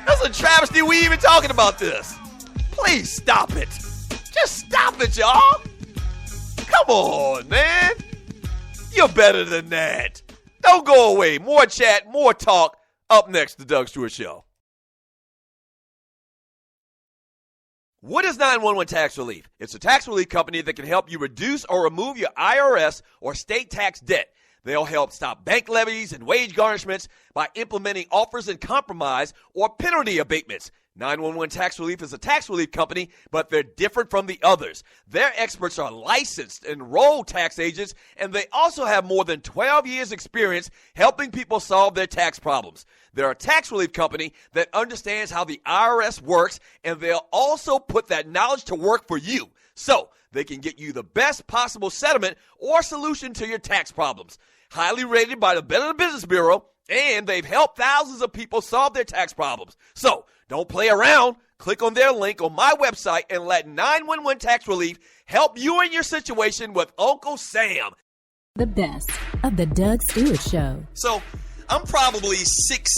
B: That's a travesty we even talking about this. Please stop it. Just stop it, y'all. Come on, man. You're better than that. Don't go away. More chat, more talk. Up next, the Doug Stewart Show. What is 911 Tax Relief? It's a tax relief company that can help you reduce or remove your IRS or state tax debt. They'll help stop bank levies and wage garnishments by implementing offers in compromise or penalty abatements. 911 Tax Relief is a tax relief company, but they're different from the others. Their experts are licensed, enrolled tax agents, and they also have more than 12 years' experience helping people solve their tax problems. They're a tax relief company that understands how the IRS works, and they'll also put that knowledge to work for you, so they can get you the best possible settlement or solution to your tax problems. Highly rated by the Better Business Bureau, and they've helped thousands of people solve their tax problems. So, don't play around. Click on their link on my website and let 911 Tax Relief help you in your situation with Uncle Sam.
A: The best of the Doug Stewart Show.
B: So, I'm probably 6.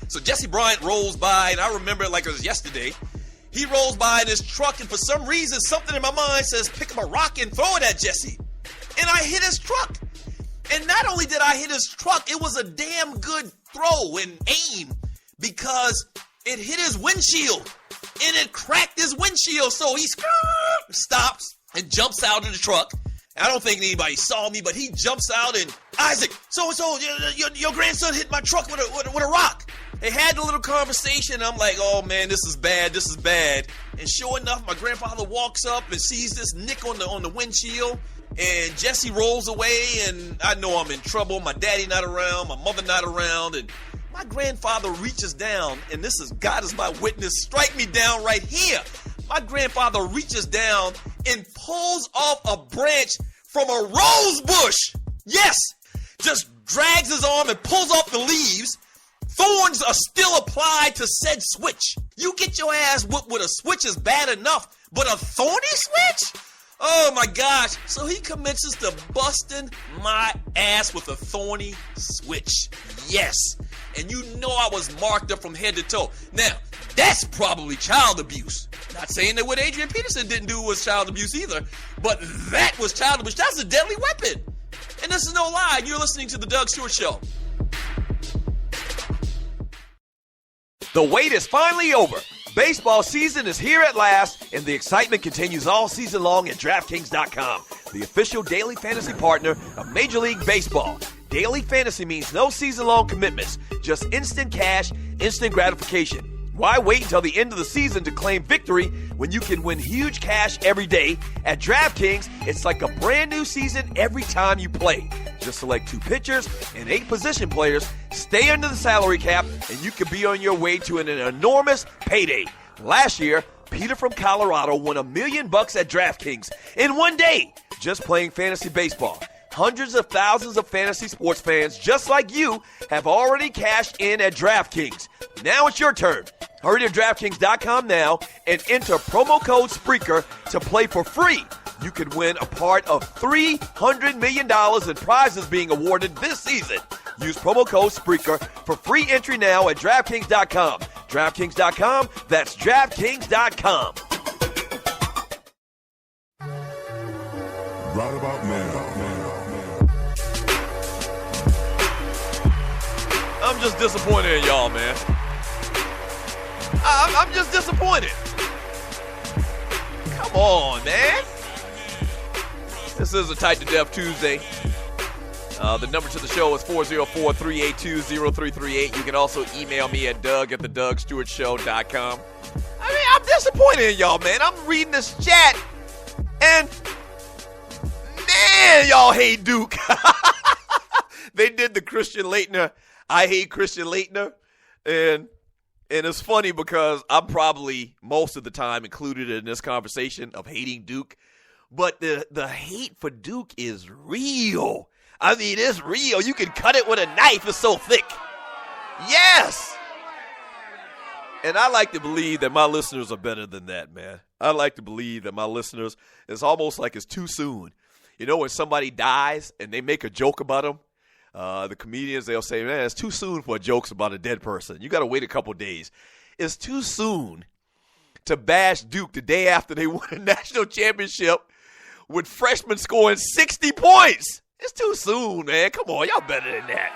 B: So, Jesse Bryant rolls by, and I remember it like it was yesterday. He rolls by in his truck, and for some reason, something in my mind says, pick up a rock and throw it at Jesse. And I hit his truck. And not only did I hit his truck, it was a damn good throw and aim because it hit his windshield. And it cracked his windshield. So he stops and jumps out of the truck. I don't think anybody saw me, but he jumps out and, Isaac, so your grandson hit my truck with a rock. They had a little conversation. I'm like, oh man, this is bad. And sure enough, my grandfather walks up and sees this nick on the windshield. And Jesse rolls away, and I know I'm in trouble. My daddy not around, my mother not around, and my grandfather reaches down, and this is God is my witness. Strike me down right here. My grandfather reaches down and pulls off a branch from a rose bush. Yes, just drags his arm and pulls off the leaves. Thorns are still applied to said switch. You get your ass whooped with a switch is bad enough, but a thorny switch? Oh my gosh. So he commences to busting my ass with a thorny switch. Yes. And you know I was marked up from head to toe. Now, that's probably child abuse. Not saying that what Adrian Peterson didn't do was child abuse either, but that was child abuse. That's a deadly weapon. And this is no lie. You're listening to The Doug Stewart Show. The wait is finally over. Baseball season is here at last, and the excitement continues all season long at DraftKings.com, the official daily fantasy partner of Major League Baseball. Daily fantasy means no season-long commitments, just instant cash, instant gratification. Why wait until the end of the season to claim victory when you can win huge cash every day? At DraftKings, it's like a brand new season every time you play. Just select 2 pitchers and 8 position players, stay under the salary cap, and you could be on your way to an enormous payday. Last year, Peter from Colorado won $1 million at DraftKings in one day just playing fantasy baseball. Hundreds of thousands of fantasy sports fans just like you have already cashed in at DraftKings. Now it's your turn. Hurry to DraftKings.com now and enter promo code Spreaker to play for free. You could win a part of $300 million in prizes being awarded this season. Use promo code Spreaker for free entry now at DraftKings.com. DraftKings.com, that's DraftKings.com.
E: Right about now.
B: I'm just disappointed in y'all, man. I'm just disappointed. Come on, man. This is a Tight to Death Tuesday. The number to the show is 404-382-0338. You can also email me at doug@thedougstewartshow.com. I mean, I'm disappointed in y'all, man. I'm reading this chat, and man, y'all hate Duke. They did the Christian Laettner, I hate Christian Laettner, and it's funny because I'm probably most of the time included in this conversation of hating Duke, but the hate for Duke is real. I mean, it's real. You can cut it with a knife. It's so thick. Yes. And I like to believe that my listeners are better than that, man. I like to believe that my listeners, it's almost like it's too soon. You know, when somebody dies and they make a joke about them, the comedians, they'll say, man, it's too soon for jokes about a dead person. You got to wait a couple days. It's too soon to bash Duke the day after they won a national championship with freshmen scoring 60 points. It's too soon, man. Come on, y'all better than that.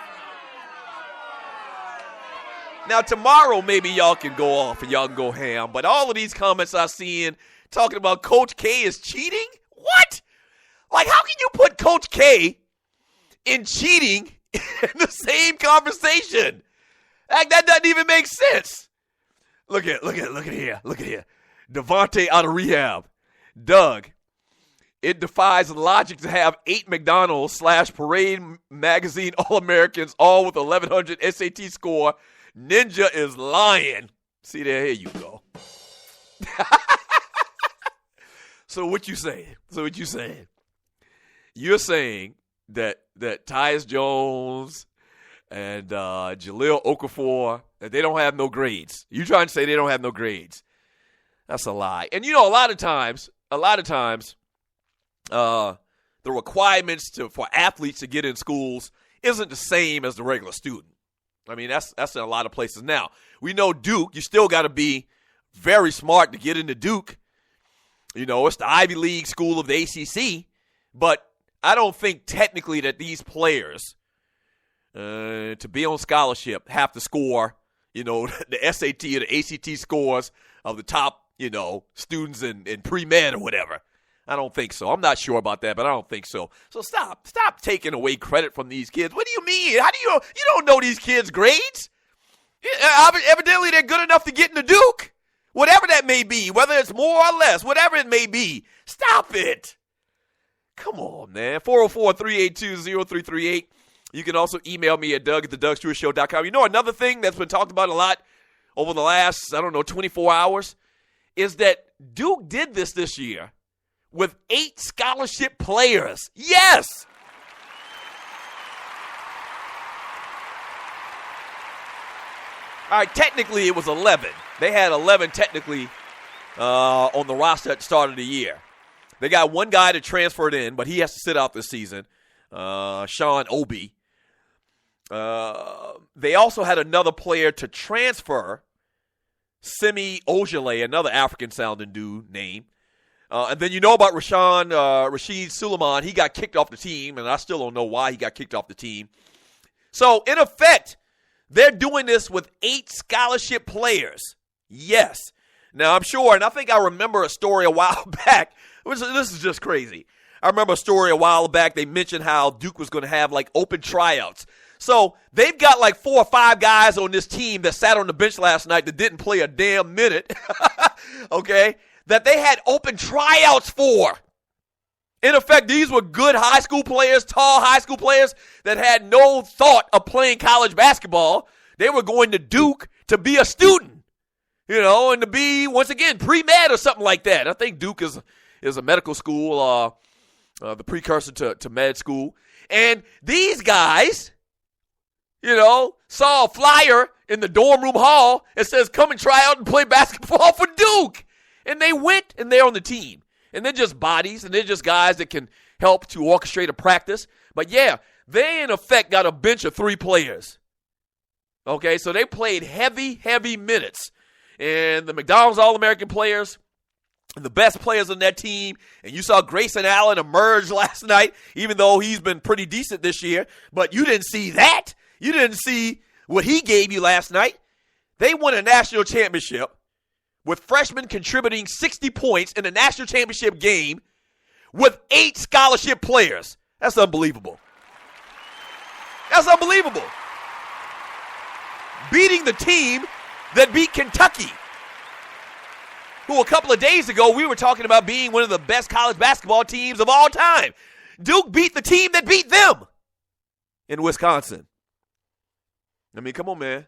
B: Now, tomorrow, maybe y'all can go off and y'all can go ham, but all of these comments I'm seeing talking about Coach K is cheating? What? Like, how can you put Coach K and cheating in the same conversation. That doesn't even make sense. Look at here. Devontae out of rehab. Doug, it defies logic to have 8 McDonald's/Parade Magazine All-Americans, all with 1,100 SAT score. Ninja is lying. See there, here you go. So what you saying? You're saying that Tyus Jones and Jahlil Okafor, that they don't have no grades. You trying to say they don't have no grades? That's a lie. And a lot of times, the requirements for athletes to get in schools isn't the same as the regular student. I mean, that's in a lot of places. Now, we know Duke, you still got to be very smart to get into Duke. It's the Ivy League school of the ACC, but I don't think technically that these players, to be on scholarship, have to score, the SAT or the ACT scores of the top, students in pre-med or whatever. I don't think so. I'm not sure about that, but I don't think so. So stop taking away credit from these kids. What do you mean? You don't know these kids' grades? Evidently, they're good enough to get into Duke. Whatever that may be, whether it's more or less, whatever it may be. Stop it. Come on, man. 404-382-0338. You can also email me at Doug@theDougStewartShow.com. Another thing that's been talked about a lot over the last, 24 hours is that Duke did this year with 8 scholarship players. Yes! All right, technically it was 11. They had 11 technically on the roster at the start of the year. They got one guy that transferred in, but he has to sit out this season, Sean Obi. They also had another player to transfer, Semi Ojale, another African-sounding dude name. And then about Rashid Suleiman. He got kicked off the team, and I still don't know why he got kicked off the team. So, in effect, they're doing this with 8 scholarship players. Yes. Now, I'm sure, and I think I remember a story a while back. This is just crazy. I remember a story a while back. They mentioned how Duke was going to have, open tryouts. So, they've got 4 or 5 guys on this team that sat on the bench last night that didn't play a damn minute, okay, that they had open tryouts for. In effect, these were good high school players, tall high school players that had no thought of playing college basketball. They were going to Duke to be a student, and to be, once again, pre-med or something like that. I think Duke is a medical school, the precursor to med school. And these guys, saw a flyer in the dorm room hall that says, come and try out and play basketball for Duke. And they went, and they're on the team. And they're just bodies, and they're just guys that can help to orchestrate a practice. But, yeah, they, in effect, got a bench of 3 players. Okay, so they played heavy minutes. And the McDonald's All-American players, the best players on that team, and you saw Grayson Allen emerge last night, even though he's been pretty decent this year. But you didn't see that. You didn't see what he gave you last night. They won a national championship with freshmen contributing 60 points in the national championship game with 8 scholarship players. That's unbelievable. That's unbelievable. Beating the team that beat Kentucky, who a couple of days ago we were talking about being one of the best college basketball teams of all time. Duke beat the team that beat them in Wisconsin. I mean, come on, man.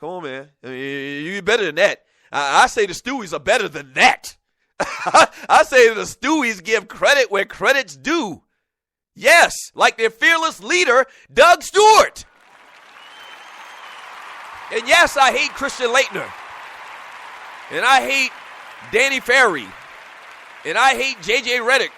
B: I mean, you're better than that. I say the Stewies are better than that. I say the Stewies give credit where credit's due. Yes, like their fearless leader, Doug Stewart. And yes, I hate Christian Laettner. And I hate Danny Ferry. And I hate J.J. Redick.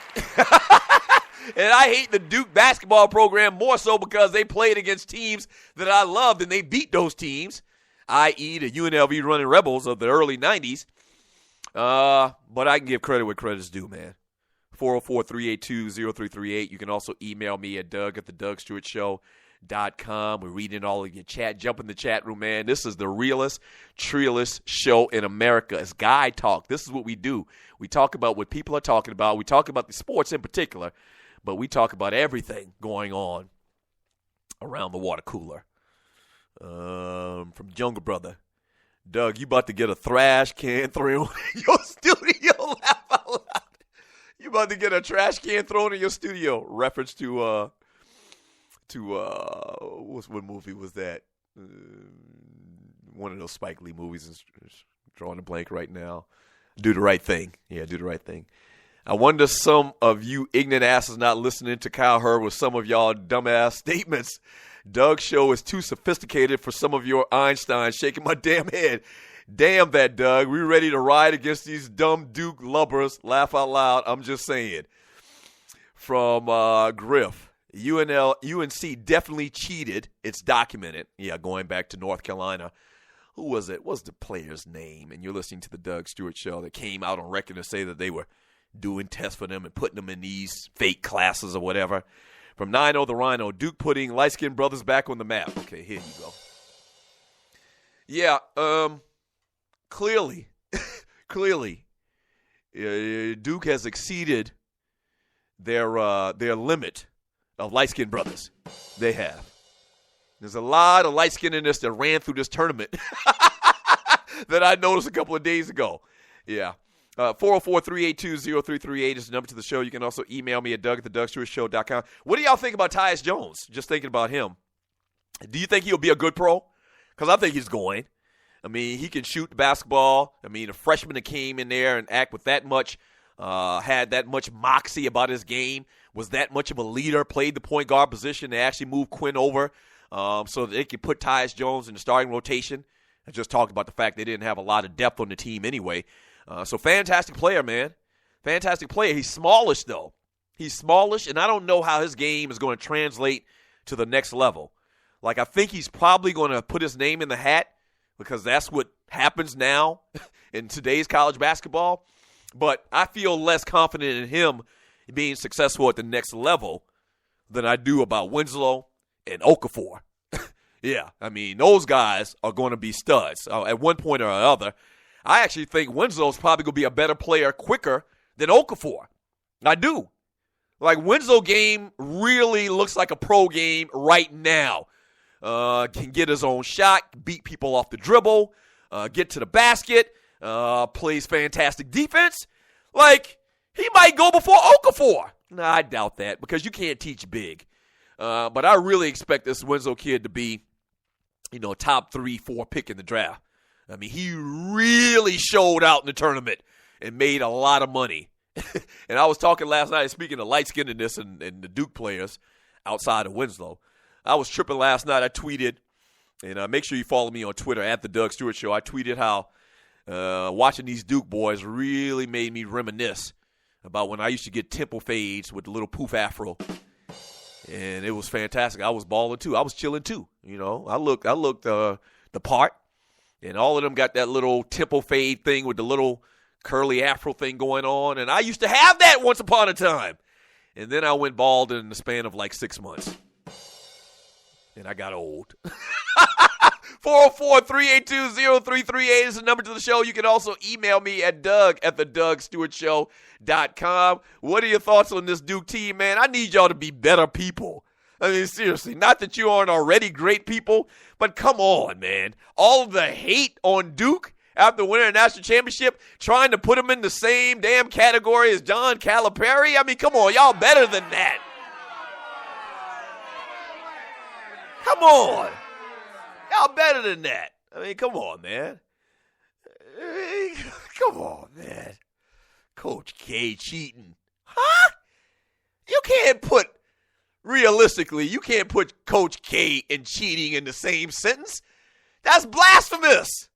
B: And I hate the Duke basketball program more so because they played against teams that I loved and they beat those teams, i.e. the UNLV Running Rebels of the early 90s. But I can give credit where credit's due, man. 404-382-0338. You can also email me at Doug@theDougStewartShow.com. We're reading all of your chat. Jump in the chat room, man. This is the realest, trillest show in America. It's Guy Talk. This is what we do. We talk about what people are talking about. We talk about the sports in particular, but we talk about everything going on around the water cooler. From Younger Brother. Doug, you about to get a trash can thrown in your studio. Laugh out loud. You about to get a trash can thrown in your studio. Reference to what movie was that? One of those Spike Lee movies. Drawing a blank right now. Do the Right Thing. Yeah, Do the Right Thing. I wonder some of you ignorant asses not listening to Kyle Hurd with some of y'all dumbass statements. Doug's show is too sophisticated for some of your Einstein shaking my damn head. Damn that, Doug. We ready to ride against these dumb Duke lubbers. Laugh out loud. I'm just saying. From Griff. UNC definitely cheated. It's documented. Yeah, going back to North Carolina. Who was it? What's the player's name? And you're listening to the Doug Stewart Show that came out on record to say that they were doing tests for them and putting them in these fake classes or whatever. From 9-0 the Rhino, Duke putting light-skinned brothers back on the map. Okay, here you go. Yeah, clearly, Duke has exceeded their limit of light-skinned brothers. They have. There's a lot of light-skinnedness that ran through this tournament that I noticed a couple of days ago. Yeah. 404-382-0338 is the number to the show. You can also email me at doug@thedougstewartshow.com. What do y'all think about Tyus Jones? Just thinking about him. Do you think he'll be a good pro? Because I think he's going. I mean, he can shoot the basketball. I mean, a freshman that came in there and act with that much, had that much moxie about his game, was that much of a leader, played the point guard position. They actually moved Quinn over so that they could put Tyus Jones in the starting rotation. I just talked about the fact they didn't have a lot of depth on the team anyway. So fantastic player, man. Fantastic player. He's smallish, though. He's smallish, and I don't know how his game is going to translate to the next level. Like, I think he's probably going to put his name in the hat because that's what happens now in today's college basketball. But I feel less confident in him being successful at the next level than I do about Winslow and Okafor. Yeah, I mean, those guys are going to be studs at one point or another. I actually think Winslow's probably going to be a better player quicker than Okafor. I do. Like, Winslow game really looks like a pro game right now. Can get his own shot, beat people off the dribble, get to the basket, plays fantastic defense. Like, he might go before Okafor. Nah, I doubt that because you can't teach big. But I really expect this Winslow kid to be, top 3-4 pick in the draft. I mean, he really showed out in the tournament and made a lot of money. And I was talking last night, speaking of light-skinnedness and the Duke players outside of Winslow. I was tripping last night. I tweeted, and make sure you follow me on Twitter at The Doug Stewart Show. I tweeted how watching these Duke boys really made me reminisce about when I used to get temple fades with the little poof afro. And it was fantastic. I was balling, too. I was chilling, too. I looked the part. And all of them got that little temple fade thing with the little curly afro thing going on. And I used to have that once upon a time. And then I went bald in the span of like 6 months. And I got old. 404-382-0338 is the number to the show. You can also email me at doug@thedougstewartshow.com. What are your thoughts on this Duke team, man? I need y'all to be better people. I mean, seriously, not that you aren't already great people, but come on, man. All of the hate on Duke after winning a national championship, trying to put them in the same damn category as John Calipari. I mean, come on, y'all better than that. Come on. Y'all better than that. I mean, come on, man. Come on, man. Coach K cheating. Huh? You can't put Coach K and cheating in the same sentence. That's blasphemous.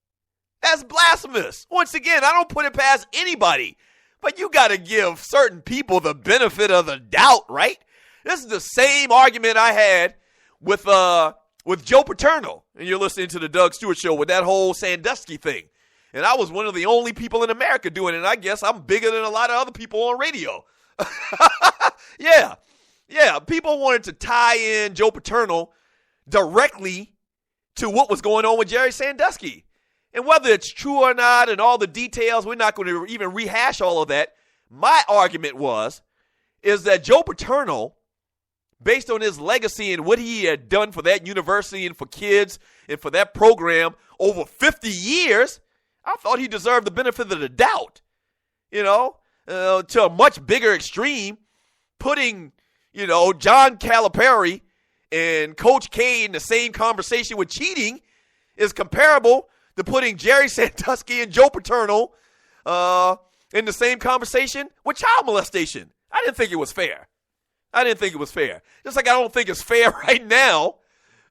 B: That's blasphemous. Once again, I don't put it past anybody. But you got to give certain people the benefit of the doubt, right? This is the same argument I had with Joe Paterno. And you're listening to the Doug Stewart Show with that whole Sandusky thing. And I was one of the only people in America doing it. And I guess I'm bigger than a lot of other people on radio. Yeah. Yeah, people wanted to tie in Joe Paterno directly to what was going on with Jerry Sandusky. And whether it's true or not and all the details, we're not going to even rehash all of that. My argument is that Joe Paterno based on his legacy and what he had done for that university and for kids and for that program over 50 years, I thought he deserved the benefit of the doubt, to a much bigger extreme, putting, John Calipari and Coach K in the same conversation with cheating is comparable to putting Jerry Sandusky and Joe Paterno in the same conversation with child molestation. I didn't think it was fair. Just like I don't think it's fair right now.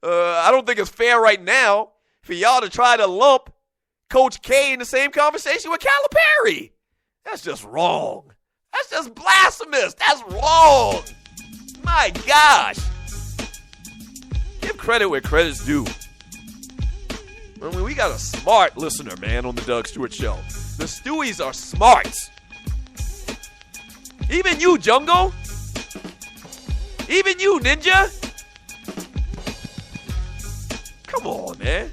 B: I don't think it's fair right now for y'all to try to lump Coach K in the same conversation with Calipari. That's just wrong. That's just blasphemous. That's wrong. My gosh. Give credit where credit's due. I mean, we got a smart listener, man, on the Doug Stewart Show. The Stewies are smart. Even you, Jungle. Even you, Ninja. Come on, man.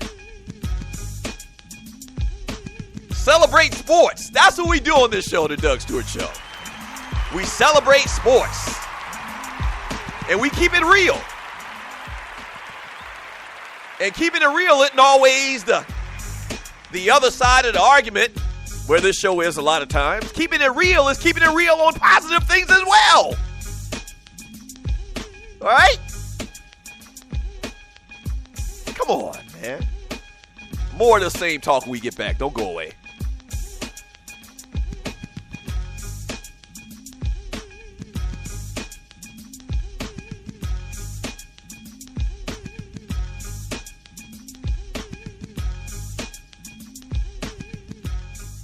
B: Celebrate sports. That's what we do on this show, the Doug Stewart Show. We celebrate sports. And we keep it real. And keeping it real isn't always the other side of the argument, where this show is a lot of times. Keeping it real is keeping it real on positive things as well. All right? Come on, man. More of the same talk when we get back. Don't go away.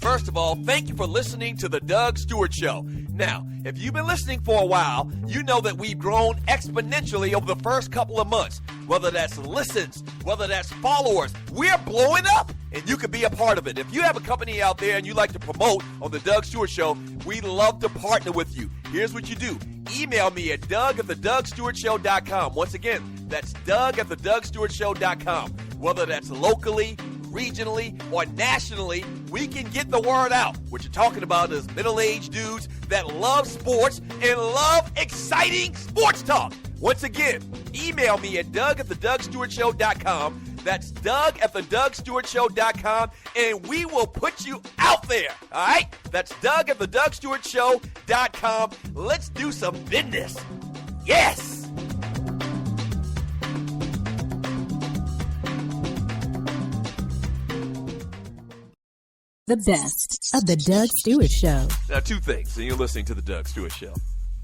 B: First of all, thank you for listening to the Doug Stewart Show. Now, if you've been listening for a while, you know that we've grown exponentially over the first couple of months. Whether that's listens, whether that's followers, we're blowing up, and you can be a part of it. If you have a company out there and you like to promote on the Doug Stewart Show, we'd love to partner with you. Here's what you do. Email me at doug@thedougstewartshow.com. Once again, that's doug@thedougstewartshow.com. Whether that's locally, regionally, or nationally, we can get the word out. What you're talking about is middle-aged dudes that love sports and love exciting sports talk. Once again, email me at doug@thedougstewartshow.com. That's doug@thedougstewartshow.com, and we will put you out there. All right? That's doug@thedougstewartshow.com. Let's do some business. Yes!
A: The best of the Doug Stewart Show.
B: Now, two things, and you're listening to the Doug Stewart Show.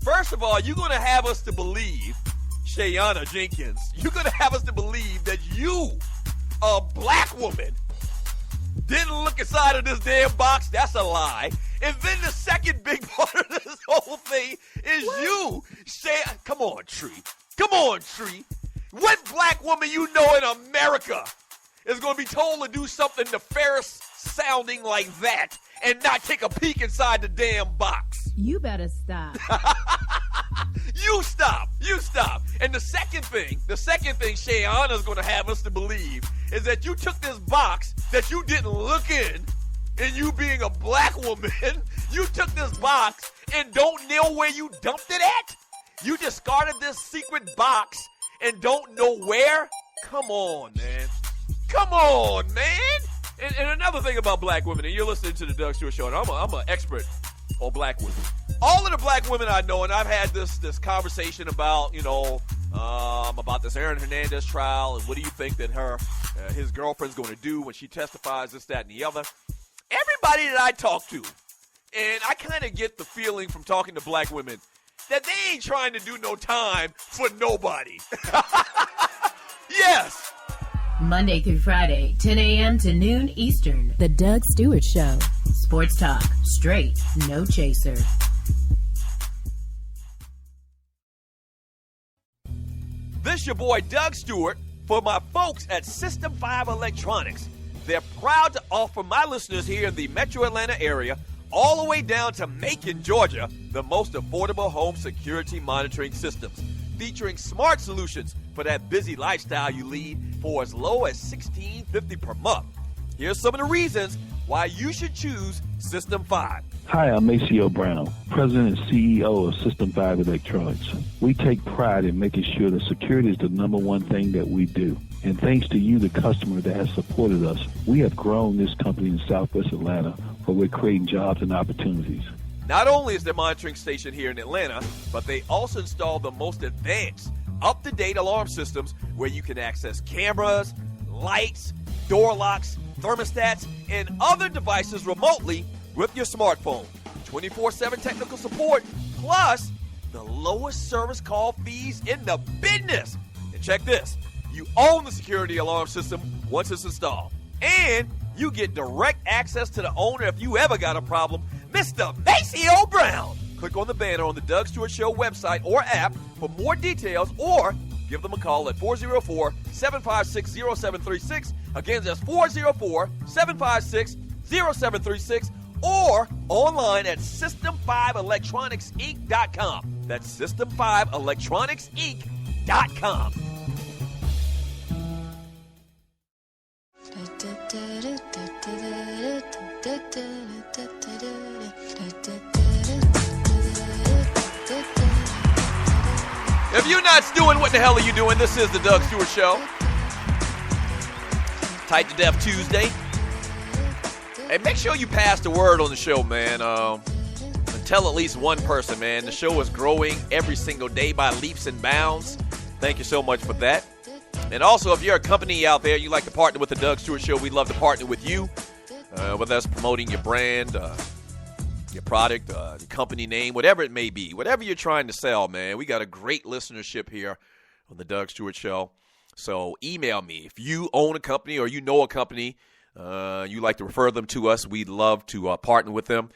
B: First of all, you're going to have us to believe, Shayana Jenkins, you're going to have us to believe that you, a black woman, didn't look inside of this damn box. That's a lie. And then the second big part of this whole thing is you. Come on, Tree. Come on, Tree. What black woman you know in America is going to be told to do something nefarious sounding like that and not take a peek inside the damn box?
A: You better stop.
B: You stop. And the second thing Shayana's going to have us to believe is that you took this box that you didn't look in, and you being a black woman, you took this box and don't know where you dumped it at? You discarded this secret box and don't know where? Come on, man. And another thing about black women, and you're listening to the Doug Stewart Show, and I'm an expert on black women. All of the black women I know, and I've had this conversation about, about this Aaron Hernandez trial, and what do you think that his girlfriend's going to do when she testifies, this, that, and the other. Everybody that I talk to, and I kind of get the feeling from talking to black women that they ain't trying to do no time for nobody. Yes.
A: Monday through Friday, 10 a.m. to noon Eastern. The Doug Stewart Show. Sports talk. Straight. No chaser.
B: This your boy Doug Stewart for my folks at System 5 Electronics. They're proud to offer my listeners here in the Metro Atlanta area, all the way down to Macon, Georgia, the most affordable home security monitoring systems, featuring smart solutions for that busy lifestyle you lead for as low as $16.50 per month. Here's some of the reasons why you should choose System 5.
C: Hi, I'm Maceo Brown, President and CEO of System 5 Electronics. We take pride in making sure that security is the number one thing that we do. And thanks to you, the customer that has supported us, we have grown this company in Southwest Atlanta, where we're creating jobs and opportunities.
B: Not only is their monitoring station here in Atlanta, but they also install the most advanced, up-to-date alarm systems where you can access cameras, lights, door locks, thermostats, and other devices remotely with your smartphone. 24/7 technical support, plus the lowest service call fees in the business. And check this. You own the security alarm system once it's installed. And you get direct access to the owner if you ever got a problem, Mr. Maceo Brown. Click on the banner on the Doug Stewart Show website or app for more details, or give them a call at 404-756-0736. Again, that's 404-756-0736. Or online at System5ElectronicsInc.com. That's System5ElectronicsInc.com. If you're not doing, what the hell are you doing? This is the Doug Stewart Show. Tight to Death Tuesday. Hey, make sure you pass the word on the show, man. And tell at least one person, man. The show is growing every single day by leaps and bounds. Thank you so much for that. And also, if you're a company out there, you like to partner with the Doug Stewart Show, we'd love to partner with you. Whether that's promoting your brand, your product, your company name, whatever it may be. Whatever you're trying to sell, man. We got a great listenership here on the Doug Stewart Show. So email me. If you own a company or you know a company, you like to refer them to us, we'd love to partner with them.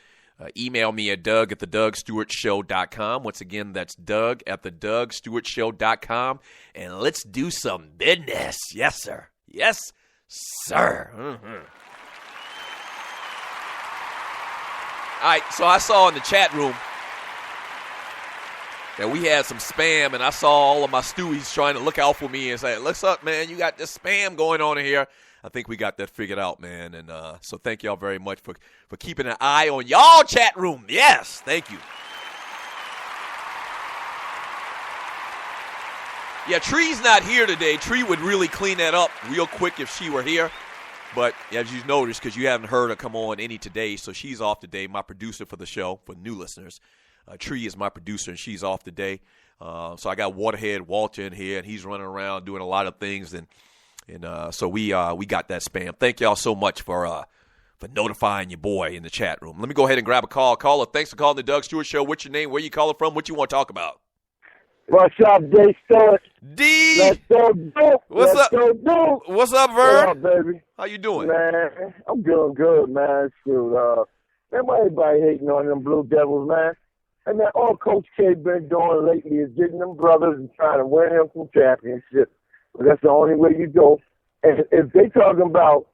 B: Email me at Doug@theDougStewartShow.com. Once again, that's Doug@theDougStewartShow.com. And let's do some business. Yes, sir. Yes, sir. Mm-hmm. All right, so I saw in the chat room that we had some spam, and I saw all of my Stewies trying to look out for me and say, "Looks up, man, you got this spam going on in here." I think we got that figured out, man. And so thank y'all very much for keeping an eye on y'all chat room. Yes, thank you. Yeah, Tree's not here today. Tree would really clean that up real quick if she were here. But as you noticed, because you haven't heard her come on any today, so she's off today, my producer for the show, for new listeners. Tree is my producer, and she's off today. So I got Waterhead Walter in here, and he's running around doing a lot of things. And so we got that spam. Thank y'all so much for notifying your boy in the chat room. Let me go ahead and grab a call. Caller, thanks for calling the Doug Stewart Show. What's your name? Where you calling from? What you want to talk about?
E: What's up, D Stewart?
B: D.
E: Let's go do.
B: What's up?
E: Go do.
B: What's up, Vern?
E: What up, baby?
B: How you doing?
E: Man, I'm doing good, man. Shoot, man, why everybody hating on them Blue Devils, man? And man, all Coach K been doing lately is getting them brothers and trying to win him some championships. But that's the only way you go. And if they talking about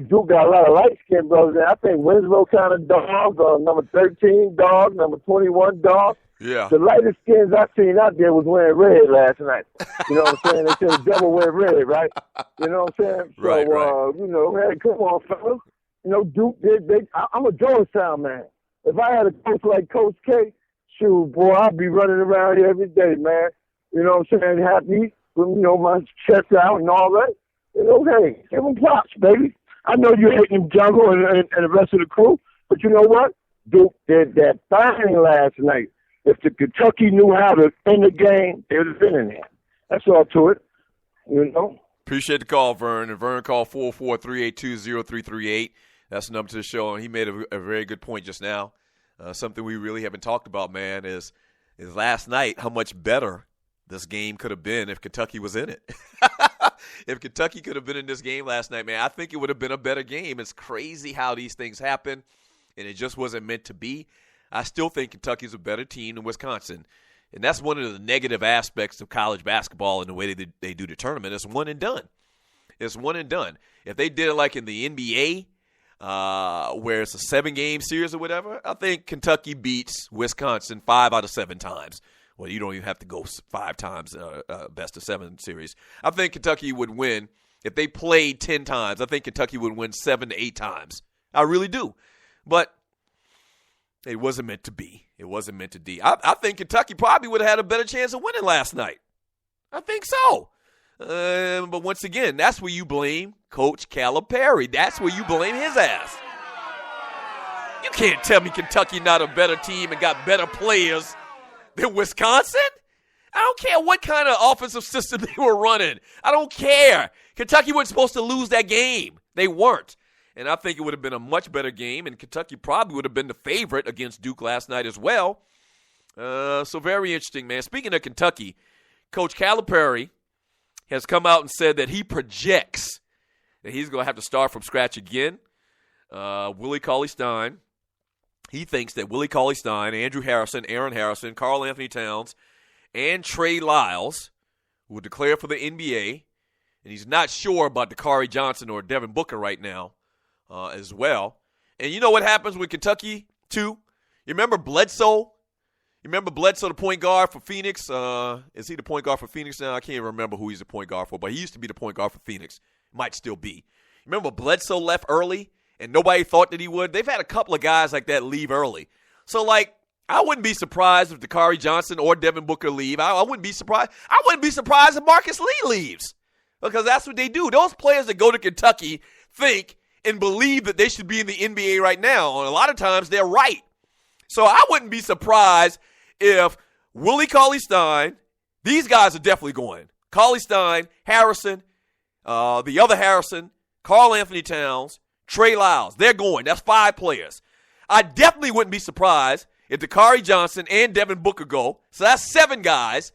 E: Duke got a lot of light-skinned brothers, and I think Winslow kind of dog, number 13 dog, number 21 dog.
B: Yeah.
E: The lightest skins I seen out there was wearing red last night. You know what I'm saying? They said the devil wear red, right? You know what I'm saying? So,
B: right.
E: You know, hey, come on, fellas. You know, Duke, I'm a Georgetown man. If I had a coach like Coach K, shoot, boy, I'd be running around here every day, man. You know what I'm saying? Happy, you know, my chest out and all that. You know, hey, give them props, baby. I know you're hating Jungle and the rest of the crew, but you know what? Duke did that thing last night. If the Kentucky knew how to end the game, they would have been in there. That's all to it, you know.
B: Appreciate the call, Vern. And Vern called 443820338. That's the number to the show, and he made a very good point just now. Something we really haven't talked about, man, is last night how much better this game could have been if Kentucky was in it. If Kentucky could have been in this game last night, man, I think it would have been a better game. It's crazy how these things happen, and it just wasn't meant to be. I still think Kentucky's a better team than Wisconsin. And that's one of the negative aspects of college basketball and the way they do the tournament. It's one and done. It's one and done. If they did it like in the NBA, where it's a 7-game series or whatever, I think Kentucky beats Wisconsin 5 out of 7 times. Well, you don't even have to go 5 times, best of 7 series. I think Kentucky would win. If they played 10 times, I think Kentucky would win 7 to 8 times. I really do. But It wasn't meant to be. It wasn't meant to be. I think Kentucky probably would have had a better chance of winning last night. I think so. But once again, that's where you blame Coach Calipari. That's where you blame his ass. You can't tell me Kentucky not a better team and got better players than Wisconsin. I don't care what kind of offensive system they were running. I don't care. Kentucky wasn't supposed to lose that game. They weren't. And I think it would have been a much better game, and Kentucky probably would have been the favorite against Duke last night as well. So very interesting, man. Speaking of Kentucky, Coach Calipari has come out and said that he projects that he's going to have to start from scratch again. Willie Cauley-Stein, he thinks that Willie Cauley-Stein, Andrew Harrison, Aaron Harrison, Karl Anthony Towns, and Trey Lyles will declare for the NBA. And he's not sure about Dakari Johnson or Devin Booker right now as well. And you know what happens with Kentucky, too? You remember Bledsoe? The point guard for Phoenix? Is he the point guard for Phoenix now? I can't even remember who he's the point guard for, but he used to be the point guard for Phoenix. Might still be. Remember Bledsoe left early and nobody thought that he would? They've had a couple of guys like that leave early. So, like, I wouldn't be surprised if Dakari Johnson or Devin Booker leave. I wouldn't be surprised. I wouldn't be surprised if Marcus Lee leaves, because that's what they do. Those players that go to Kentucky think and believe that they should be in the NBA right now. And a lot of times they're right. So I wouldn't be surprised if Willie Cauley-Stein, these guys are definitely going. Cauley-Stein, Harrison, the other Harrison, Karl Anthony Towns, Trey Lyles, they're going. That's 5 players. I definitely wouldn't be surprised if Dakari Johnson and Devin Booker go. So that's 7 guys.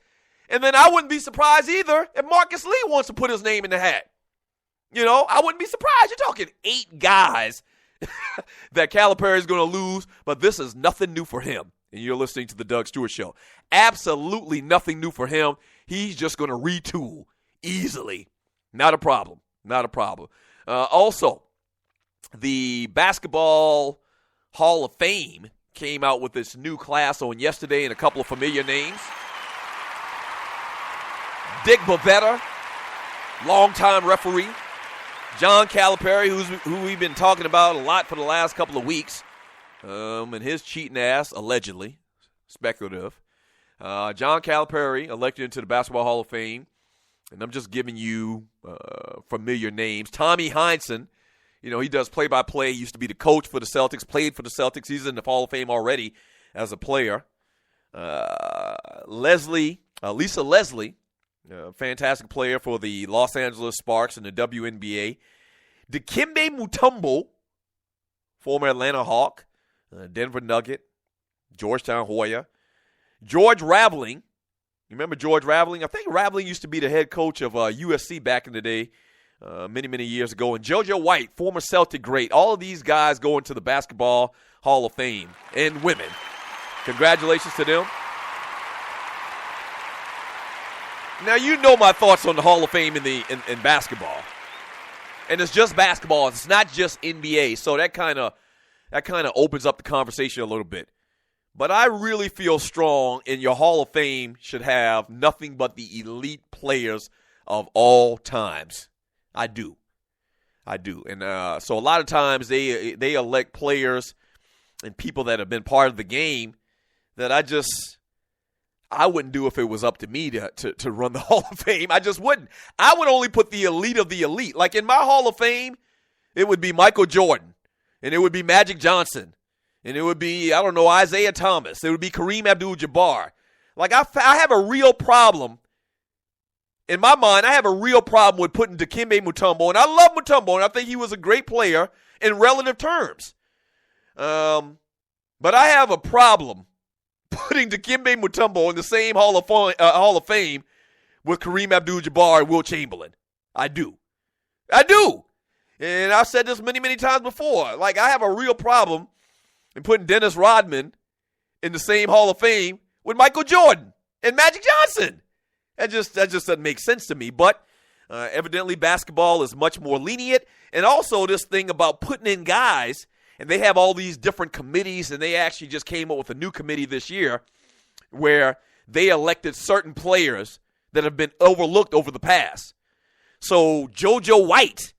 B: And then I wouldn't be surprised either if Marcus Lee wants to put his name in the hat. You know, I wouldn't be surprised. You're talking 8 guys that Calipari is going to lose, but this is nothing new for him. And you're listening to the Doug Stewart Show. Absolutely nothing new for him. He's just going to retool easily. Not a problem. Not a problem. Also, the Basketball Hall of Fame came out with this new class on yesterday and a couple of familiar names. Dick Bavetta, longtime referee. John Calipari, who we've been talking about a lot for the last couple of weeks, and his cheating ass, allegedly, speculative. John Calipari elected into the Basketball Hall of Fame, and I'm just giving you familiar names. Tommy Heinsohn, you know, he does play-by-play. He used to be the coach for the Celtics, played for the Celtics. He's in the Hall of Fame already as a player. Lisa Leslie, fantastic player for the Los Angeles Sparks and the WNBA. Dikembe Mutombo, former Atlanta Hawk, Denver Nugget, Georgetown Hoya. George Raveling, you remember George Raveling? I think Raveling used to be the head coach of USC back in the day, many, many years ago. And JoJo White, former Celtic great. All of these guys go into the Basketball Hall of Fame, and women. Congratulations to them. Now, you know my thoughts on the Hall of Fame in basketball. And it's just basketball. It's not just NBA. So that kind of opens up the conversation a little bit. But I really feel strong in your Hall of Fame should have nothing but the elite players of all times. I do. And so a lot of times they elect players and people that have been part of the game that I wouldn't do if it was up to me to run the Hall of Fame. I just wouldn't. I would only put the elite of the elite. Like in my Hall of Fame, it would be Michael Jordan, and it would be Magic Johnson, and it would be, I don't know, Isaiah Thomas. It would be Kareem Abdul-Jabbar. Like I have a real problem. In my mind, I have a real problem with putting Dikembe Mutombo, and I love Mutombo, and I think he was a great player in relative terms. But I have a problem putting Dikembe Mutombo in the same Hall of Fame with Kareem Abdul-Jabbar and Wilt Chamberlain. I do. And I've said this many, many times before. Like, I have a real problem in putting Dennis Rodman in the same Hall of Fame with Michael Jordan and Magic Johnson. That just doesn't make sense to me. But evidently basketball is much more lenient. And also this thing about putting in guys, and they have all these different committees, and they actually just came up with a new committee this year where they elected certain players that have been overlooked over the past. So JoJo White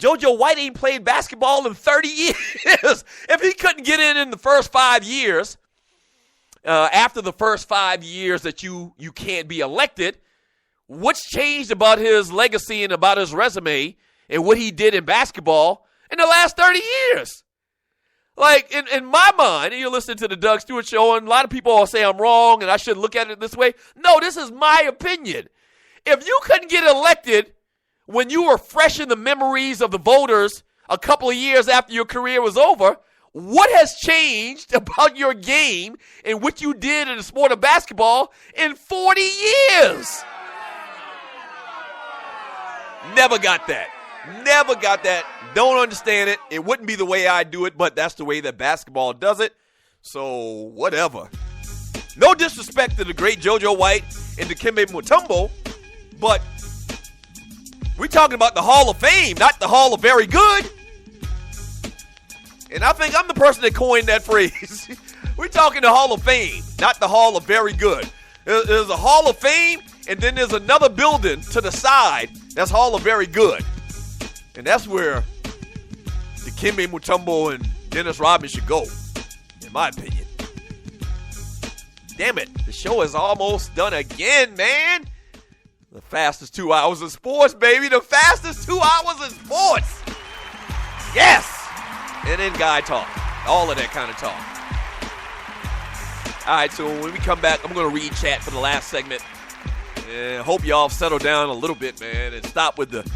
B: JoJo White ain't played basketball in 30 years. If he couldn't get in the first 5 years, after the first 5 years that you can't be elected, what's changed about his legacy and about his resume and what he did in basketball in the last 30 years? Like, in my mind, and you're listening to the Doug Stewart Show, and a lot of people will say I'm wrong and I should look at it this way. No, this is my opinion. If you couldn't get elected when you were fresh in the memories of the voters a couple of years after your career was over, what has changed about your game and what you did in the sport of basketball in 40 years? Never got that. Never got that. Don't understand it. It wouldn't be the way I do it, but that's the way that basketball does it. So, whatever. No disrespect to the great JoJo White and Dikembe Mutombo, but we're talking about the Hall of Fame, not the Hall of Very Good. And I think I'm the person that coined that phrase. We're talking the Hall of Fame, not the Hall of Very Good. There's a Hall of Fame, and then there's another building to the side that's Hall of Very Good. And that's where Dikembe Mutombo and Dennis Rodman should go, in my opinion. Damn it, the show is almost done again, man. The fastest 2 hours of sports, baby. The fastest 2 hours of sports. Yes. And then guy talk. All of that kind of talk. All right, so when we come back, I'm going to read chat for the last segment. And hope y'all settle down a little bit, man, and stop with the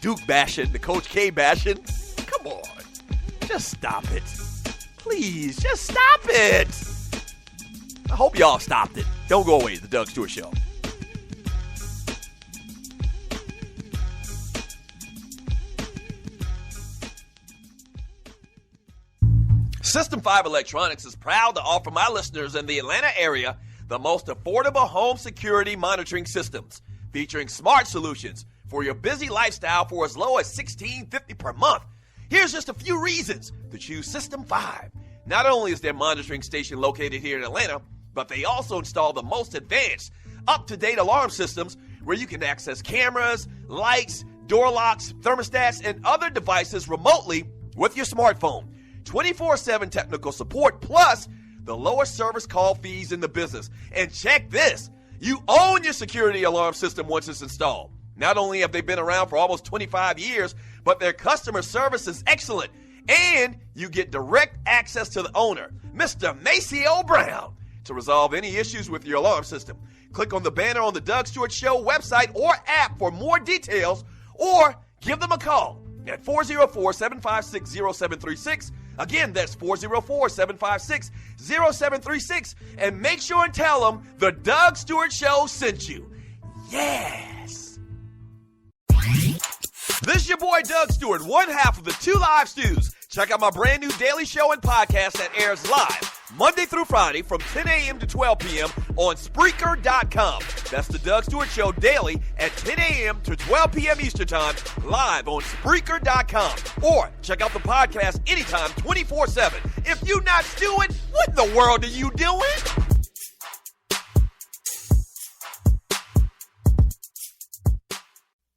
B: Duke bashing, the Coach K bashing. Come on. Just stop it. Please, just stop it. I hope y'all stopped it. Don't go away. The Doug Stewart Show. System 5 Electronics is proud to offer my listeners in the Atlanta area the most affordable home security monitoring systems, featuring smart solutions for your busy lifestyle for as low as $16.50 per month. Here's just a few reasons to choose System 5. Not only is their monitoring station located here in Atlanta, but they also install the most advanced, up-to-date alarm systems where you can access cameras, lights, door locks, thermostats, and other devices remotely with your smartphone. 24/7 technical support, plus the lowest service call fees in the business. And check this, you own your security alarm system once it's installed. Not only have they been around for almost 25 years, but their customer service is excellent. And you get direct access to the owner, Mr. Maceo Brown, to resolve any issues with your alarm system. Click on the banner on the Doug Stewart Show website or app for more details, or give them a call at 404-756-0736. Again, that's 404-756-0736. And make sure and tell them the Doug Stewart Show sent you. Yes. This is your boy Doug Stewart, one half of the Two Live Stews. Check out my brand new daily show and podcast that airs live Monday through Friday from 10 a.m. to 12 p.m. on Spreaker.com. That's the Doug Stewart Show daily at 10 a.m. to 12 p.m. Eastern Time, live on Spreaker.com. Or check out the podcast anytime, 24/7. If you not stewing, what in the world are you doing?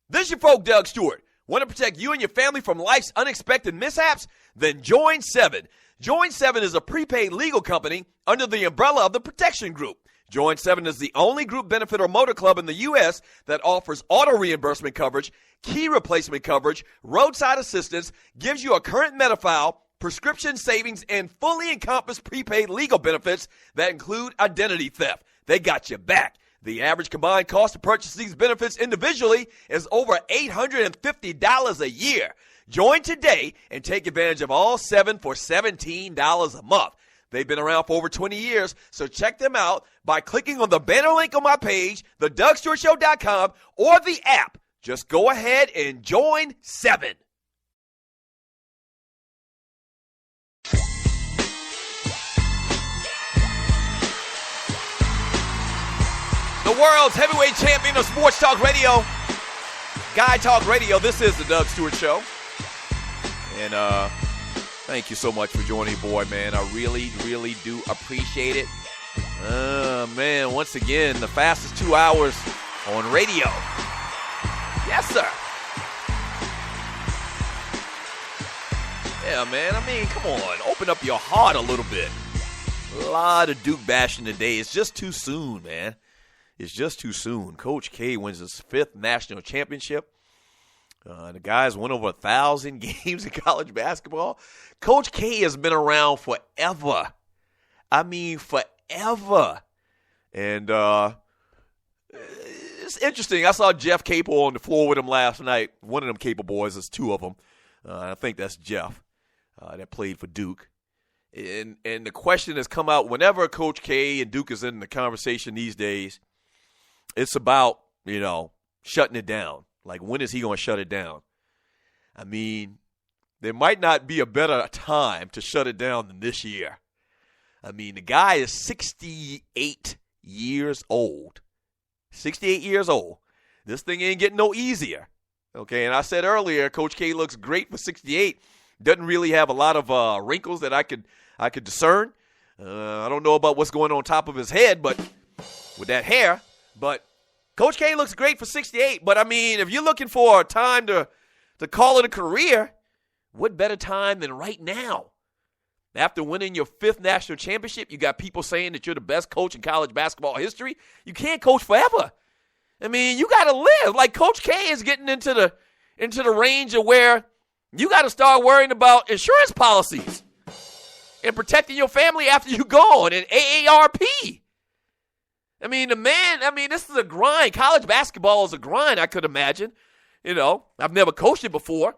B: This is your folk, Doug Stewart. Want to protect you and your family from life's unexpected mishaps? Then join 7. Join 7 is a prepaid legal company under the umbrella of the Protection Group. Join 7 is the only group benefit or motor club in the U.S. that offers auto reimbursement coverage, key replacement coverage, roadside assistance, gives you a current Medi-File, prescription savings, and fully encompassed prepaid legal benefits that include identity theft. They got your back. The average combined cost to purchase these benefits individually is over $850 a year. Join today and take advantage of all 7 for $17 a month. They've been around for over 20 years, so check them out by clicking on the banner link on my page, thedougstewartshow.com, or the app. Just go ahead and join 7. The world's heavyweight champion of sports talk radio, Guy Talk Radio. This is the Doug Stewart Show. And thank you so much for joining, boy, man. I really, really do appreciate it. Man, once again, the fastest 2 hours on radio. Yes, sir. Yeah, man. I mean, come on. Open up your heart a little bit. A lot of Duke bashing today. It's just too soon, man. It's just too soon. Coach K wins his 5th national championship. The guys won over 1,000 games in college basketball. Coach K has been around forever. I mean, forever. And it's interesting. I saw Jeff Capel on the floor with him last night. One of them Capel boys. There's 2 of them. I think that's Jeff that played for Duke. And the question has come out whenever Coach K and Duke is in the conversation these days, it's about, shutting it down. Like, when is he going to shut it down? I mean, there might not be a better time to shut it down than this year. I mean, the guy is 68 years old. 68 years old. This thing ain't getting no easier. Okay, and I said earlier, Coach K looks great for 68. Doesn't really have a lot of wrinkles that I could discern. I don't know about what's going on top of his head, but with that hair. But Coach K looks great for 68. But, I mean, if you're looking for a time to call it a career, what better time than right now? After winning your 5th national championship, you got people saying that you're the best coach in college basketball history. You can't coach forever. I mean, you got to live. Like, Coach K is getting into the range of where you got to start worrying about insurance policies and protecting your family after you're gone and AARP. I mean, this is a grind. College basketball is a grind, I could imagine. I've never coached it before.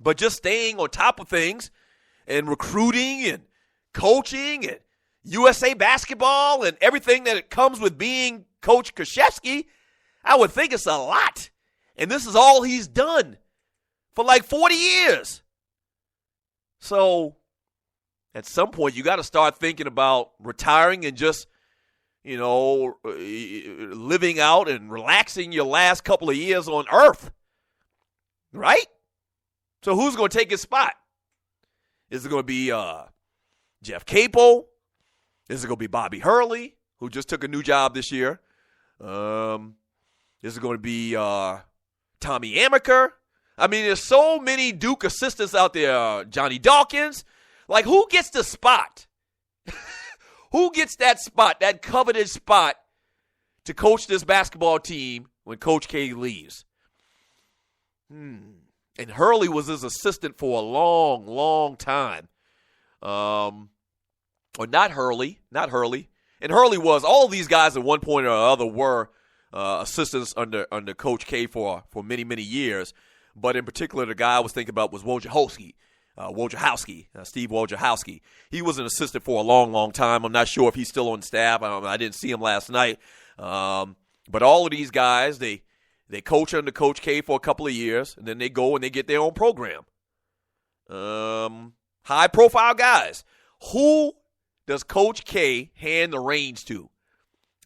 B: But just staying on top of things and recruiting and coaching and USA basketball and everything that it comes with being Coach Krzyzewski, I would think it's a lot. And this is all he's done for like 40 years. So at some point, you got to start thinking about retiring and just, living out and relaxing your last couple of years on earth. Right? So who's going to take his spot? Is it going to be Jeff Capel? Is it going to be Bobby Hurley, who just took a new job this year? Is it going to be Tommy Amaker? I mean, there's so many Duke assistants out there. Johnny Dawkins. Like, who gets the spot? Who gets that spot, that coveted spot, to coach this basketball team when Coach K leaves? And Hurley was his assistant for a long, long time. Or not Hurley. And Hurley was, all of these guys at one point or other were assistants under Coach K for many, many years. But in particular, the guy I was thinking about was Wojciechowski. Steve Wojciechowski. He was an assistant for a long, long time. I'm not sure if he's still on staff. I didn't see him last night. But all of these guys, they coach under Coach K for a couple of years, and then they go and they get their own program. High-profile guys. Who does Coach K hand the reins to?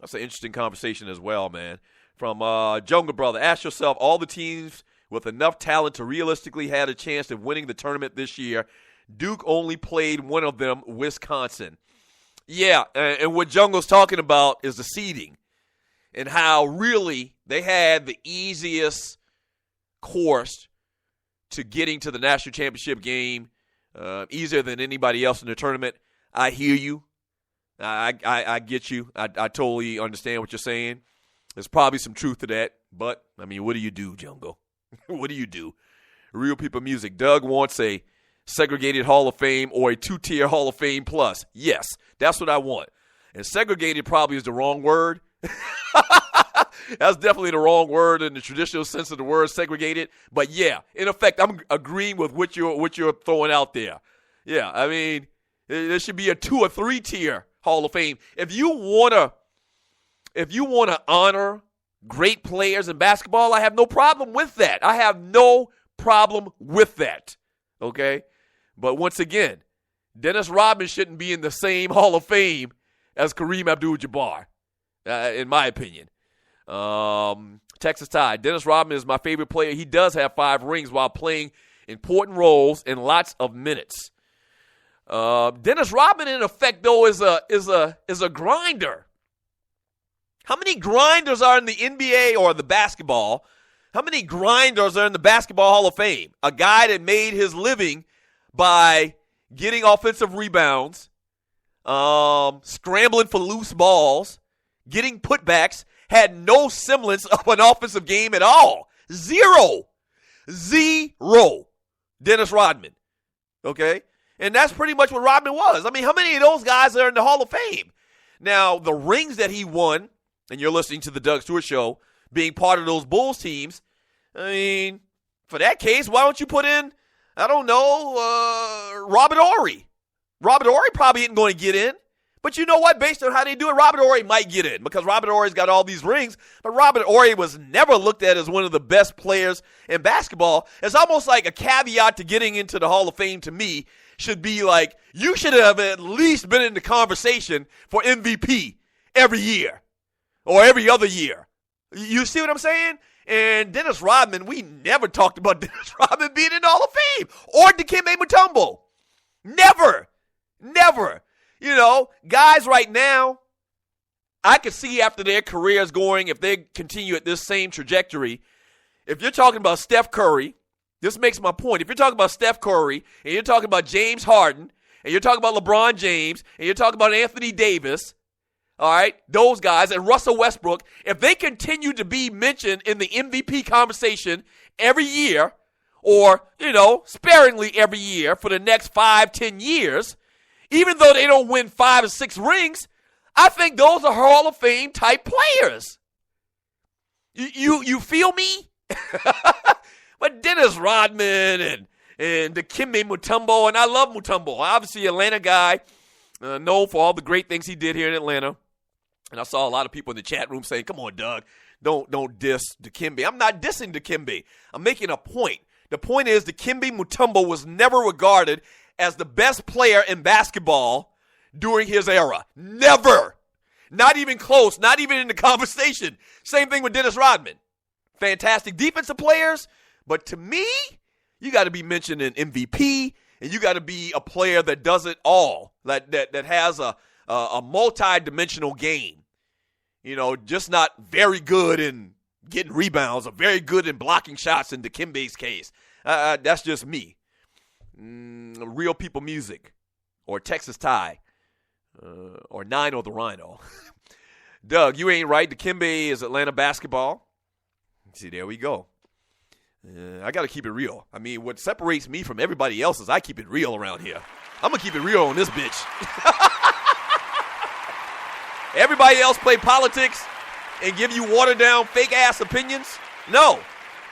B: That's an interesting conversation as well, man. From Jungle Brother, ask yourself, all the teams with enough talent to realistically had a chance of winning the tournament this year. Duke only played one of them, Wisconsin. Yeah, and what Jungle's talking about is the seeding and how really they had the easiest course to getting to the national championship game, easier than anybody else in the tournament. I hear you. I get you. I totally understand what you're saying. There's probably some truth to that, but, I mean, what do you do, Jungle? What do you do? Real People Music. Doug wants a segregated Hall of Fame or a 2-tier Hall of Fame plus. Yes, that's what I want. And segregated probably is the wrong word. That's definitely the wrong word in the traditional sense of the word, segregated. But, yeah, in effect, I'm agreeing with what you're throwing out there. Yeah, I mean, there should be a 2 or 3-tier Hall of Fame. If you want to honor great players in basketball, I have no problem with that. I have no problem with that, okay? But once again, Dennis Rodman shouldn't be in the same Hall of Fame as Kareem Abdul-Jabbar, in my opinion. Texas Tide. Dennis Rodman is my favorite player. He does have 5 rings while playing important roles in lots of minutes. Dennis Rodman, in effect, though, is a grinder. How many grinders are in the NBA or the basketball? How many grinders are in the Basketball Hall of Fame? A guy that made his living by getting offensive rebounds, scrambling for loose balls, getting putbacks, had no semblance of an offensive game at all. Zero. Dennis Rodman. Okay? And that's pretty much what Rodman was. I mean, how many of those guys are in the Hall of Fame? Now, the rings that he won, and you're listening to the Doug Stewart Show, being part of those Bulls teams, I mean, for that case, why don't you put in, I don't know, Robert Horry? Robert Horry probably isn't going to get in. But you know what? Based on how they do it, Robert Horry might get in because Robert Horry's got all these rings. But Robert Horry was never looked at as one of the best players in basketball. It's almost like a caveat to getting into the Hall of Fame to me should be like, you should have at least been in the conversation for MVP every year or every other year. You see what I'm saying? And Dennis Rodman, we never talked about Dennis Rodman being in the Hall of Fame or Dikembe Mutombo. Never. You know, guys right now, I could see after their careers going, if they continue at this same trajectory, if you're talking about Steph Curry, this makes my point. If you're talking about Steph Curry, and you're talking about James Harden, and you're talking about LeBron James, and you're talking about Anthony Davis, all right, those guys, and Russell Westbrook, if they continue to be mentioned in the MVP conversation every year, or, you know, sparingly every year for the next 5-10 years, even though they don't win 5 or 6 rings, I think those are Hall of Fame type players. You feel me? But Dennis Rodman and Dikembe Mutombo, and I love Mutombo. Obviously, Atlanta guy, known for all the great things he did here in Atlanta. And I saw a lot of people in the chat room saying, "Come on, Doug, don't diss Dikembe." I'm not dissing Dikembe. I'm making a point. The point is Dikembe Mutombo was never regarded as the best player in basketball during his era. Never. Not even close. Not even in the conversation. Same thing with Dennis Rodman. Fantastic defensive players. But to me, you got to be mentioned in MVP, and you got to be a player that does it all, that has a multi-dimensional game. You know, just not very good in getting rebounds or very good in blocking shots in Dikembe's case. That's just me. Real People Music, or Texas Tie, or Nine or the Rhino. Doug, you ain't right. Dikembe is Atlanta basketball. See, there we go. I got to keep it real. I mean, what separates me from everybody else is I keep it real around here. I'm going to keep it real on this bitch. Everybody else play politics and give you watered-down, fake-ass opinions. No.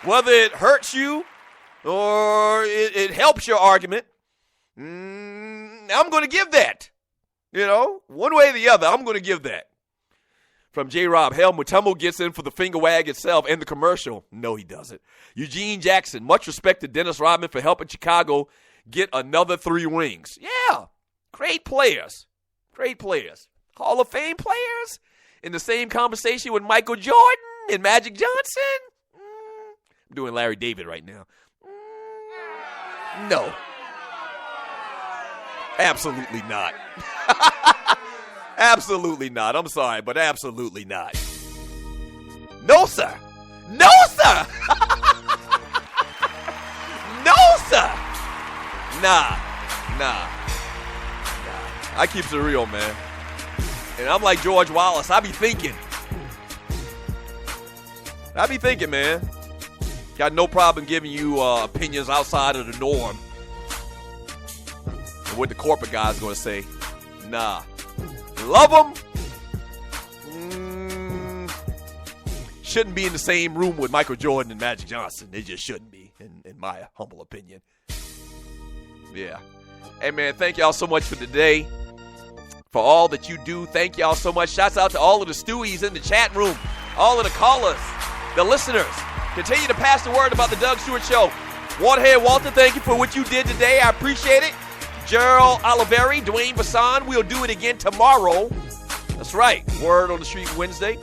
B: Whether it hurts you or it helps your argument, I'm going to give that. You know, one way or the other, I'm going to give that. From J-Rob, hell, Mutombo gets in for the finger wag itself and the commercial. No, he doesn't. Eugene Jackson, much respect to Dennis Rodman for helping Chicago get another 3 rings. Yeah, great players. Great players. Hall of Fame players in the same conversation with Michael Jordan and Magic Johnson. I'm doing Larry David right now. No. Absolutely not. Absolutely not. I'm sorry, but absolutely not. No, sir. No, sir. No, sir. Nah. I keep it real, man. And I'm like George Wallace. I be thinking, man. Got no problem giving you opinions outside of the norm. And what the corporate guy's going to say. Nah. Love them. Shouldn't be in the same room with Michael Jordan and Magic Johnson. They just shouldn't be, in my humble opinion. Yeah. Hey, man, thank y'all so much for today. For all that you do, thank y'all so much. Shouts out to all of the Stewies in the chat room, all of the callers, the listeners. Continue to pass the word about the Doug Stewart Show. Waterhead Walter, thank you for what you did today. I appreciate it. Gerald Oliveri, Dwayne Bassan, we'll do it again tomorrow. That's right. Word on the Street Wednesday.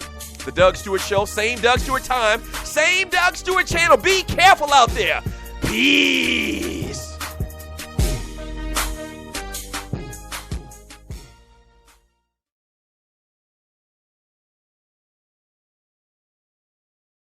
B: The Doug Stewart Show. Same Doug Stewart time. Same Doug Stewart channel. Be careful out there. Peace.